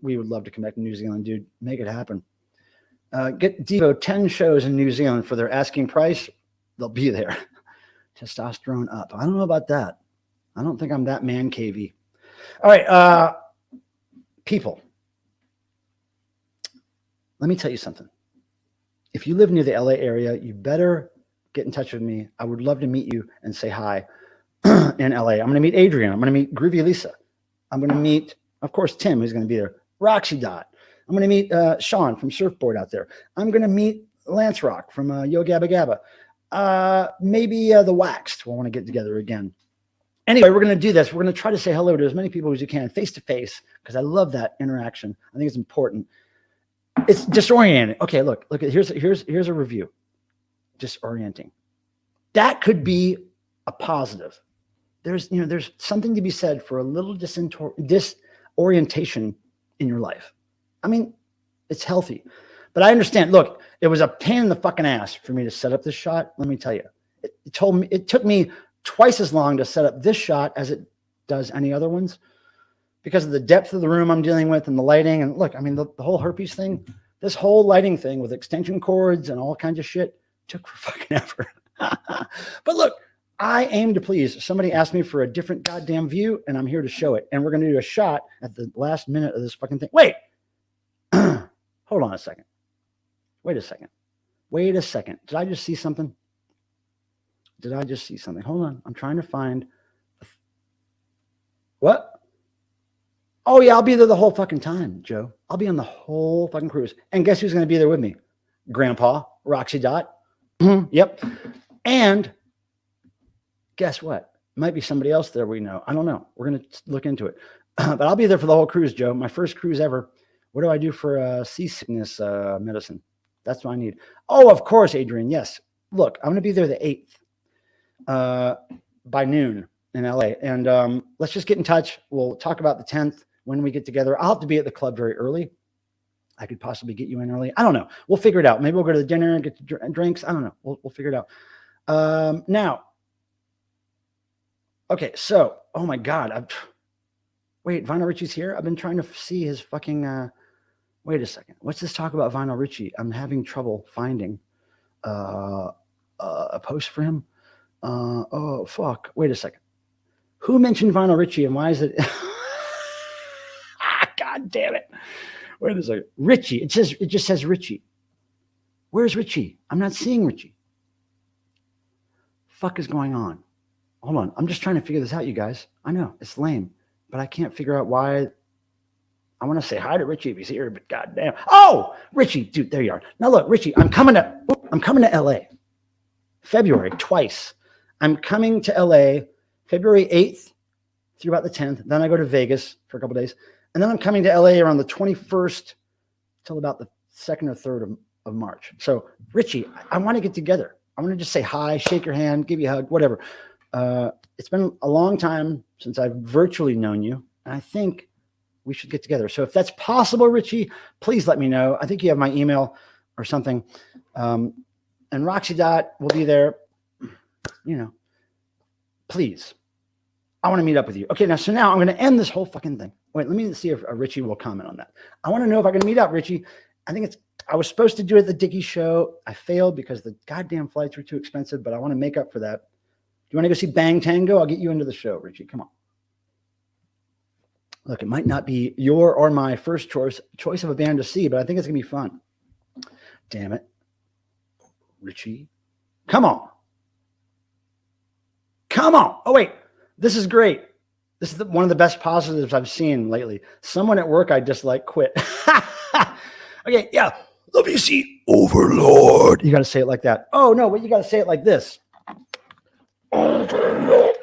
We would love to come back to New Zealand, dude. Make it happen. Get Devo 10 shows in New Zealand for their asking price. They'll be there. Testosterone up. I don't know about that. I don't think I'm that man cavey. All right, people. Let me tell you something. If you live near the LA area, you better get in touch with me. I would love to meet you and say hi in LA. I'm going to meet Adrian. I'm going to meet Groovy Lisa. I'm going to meet, of course, Tim, who's going to be there. Roxy Dot. I'm going to meet Sean from Surfboard out there. I'm going to meet Lance Rock from Yo Gabba Gabba. Maybe the Waxed will want to get together again. Anyway, we're going to do this. We're going to try to say hello to as many people as you can, face to face, because I love that interaction. I think it's important. It's disorienting. Okay, look. Here's a review. Disorienting. That could be a positive. There's something to be said for a little disorientation in your life. I mean, it's healthy. But I understand. Look, it was a pain in the fucking ass for me to set up this shot. Let me tell you. It took me twice as long to set up this shot as it does any other ones, because of the depth of the room I'm dealing with and the lighting. And look, I mean, the whole herpes thing, this whole lighting thing with extension cords and all kinds of shit took for fucking ever. But look, I aim to please. Somebody asked me for a different goddamn view, and I'm here to show it. And we're going to do a shot at the last minute of this fucking thing. Wait. Hold on a second. Wait a second. Did I just see something? Hold on. I'm trying to find. What? Oh, yeah, I'll be there the whole fucking time, Joe. I'll be on the whole fucking cruise. And guess who's going to be there with me? Grandpa, Roxy Dot. Yep. And guess what? Might be somebody else there we know. I don't know. We're going to look into it. But I'll be there for the whole cruise, Joe. My first cruise ever. What do I do for seasickness medicine? That's what I need. Oh, of course, Adrian. Yes. Look, I'm going to be there the 8th by noon in LA. And let's just get in touch. We'll talk about the 10th when we get together. I'll have to be at the club very early. I could possibly get you in early. I don't know. We'll figure it out. Maybe we'll go to the dinner and get the drinks. I don't know. We'll figure it out. Now, okay. So, oh my God. Wait, Vinyl Richie's here. I've been trying to see his fucking, wait a second. What's this talk about Vinyl Richie? I'm having trouble finding a post for him. Oh, fuck. Wait a second. Who mentioned Vinyl Richie and why is it? God damn it. Wait a second. Richie. It just says Richie. Where's Richie? I'm not seeing Richie. Fuck is going on? Hold on. I'm just trying to figure this out, you guys. I know it's lame, but I can't figure out why. I want to say hi to Richie if he's here, but goddamn. Oh, Richie, dude, there you are. Now look, Richie, I'm coming to LA. February twice. I'm coming to LA February 8th through about the 10th. Then I go to Vegas for a couple of days. And then I'm coming to LA around the 21st till about the 2nd or 3rd of March. So, Richie, I want to get together. I want to just say hi, shake your hand, give you a hug, whatever. It's been a long time since I've virtually known you. And I think we should get together. So if that's possible, Richie, please let me know. I think you have my email or something. And Roxy Dot will be there. You know, please. I want to meet up with you. Okay, now I'm going to end this whole fucking thing. Wait, let me see if Richie will comment on that. I want to know if I can meet up, Richie. I was supposed to do it at the Dickie show. I failed because the goddamn flights were too expensive, but I want to make up for that. Do you want to go see Bang Tango? I'll get you into the show, Richie. Come on. Look, it might not be your or my first choice of a band to see, but I think it's going to be fun. Damn it. Richie. Come on. Come on. Oh, wait. This is great. This is one of the best positives I've seen lately. Someone at work I dislike quit. Okay, yeah. Let me see Overlord. You got to say it like that. Oh, no, but you got to say it like this. Overlord.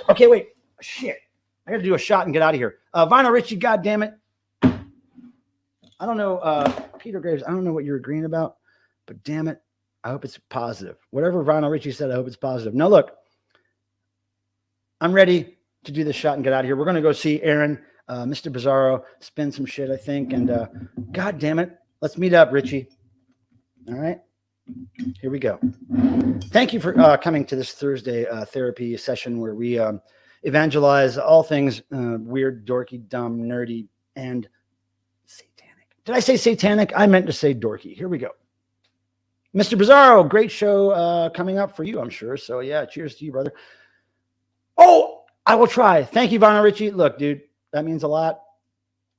Okay, wait. Shit. I got to do a shot and get out of here. Vinyl Richie, goddammit. I don't know, Peter Graves, I don't know what you're agreeing about, but damn it, I hope it's positive. Whatever Vinyl Richie said, I hope it's positive. Now, look, I'm ready to do this shot and get out of here. We're going to go see Aaron, Mr. Bizarro, spin some shit, I think, and God damn it, let's meet up, Richie. All right, here we go. Thank you for coming to this Thursday therapy session where we evangelize all things weird, dorky, dumb, nerdy, and satanic. Did I say satanic? I meant to say dorky. Here we go. Mr. Bizarro, great show coming up for you, I'm sure. So, yeah, cheers to you, brother. Oh, I will try. Thank you, Vinyl Richie. Look, dude, that means a lot.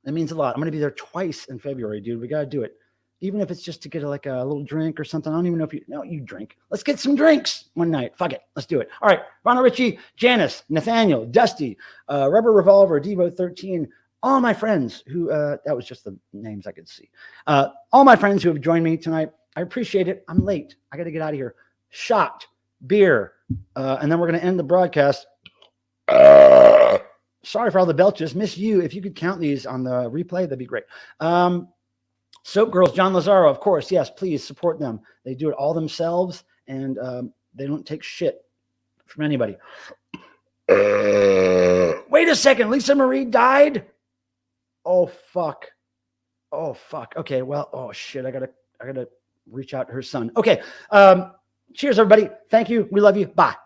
That means a lot. I'm going to be there twice in February, dude. We got to do it. Even if it's just to get a little drink or something. I don't even know if you drink. Let's get some drinks one night. Fuck it. Let's do it. All right. Vinyl Richie, Janice, Nathaniel, Dusty, Rubber Revolver, Devo 13, all my friends who, that was just the names I could see. All my friends who have joined me tonight. I appreciate it. I'm late. I got to get out of here. Shot, beer, and then we're going to end the broadcast. Sorry for all the belches. Miss you. If you could count these on the replay, that'd be great. Soap Girls, John Lazaro, of course. Yes, please support them. They do it all themselves, and they don't take shit from anybody. Wait a second. Lisa Marie died? Oh, fuck. Oh, fuck. Okay, well, oh, shit. I gotta reach out to her son. Okay. Cheers, everybody. Thank you. We love you. Bye.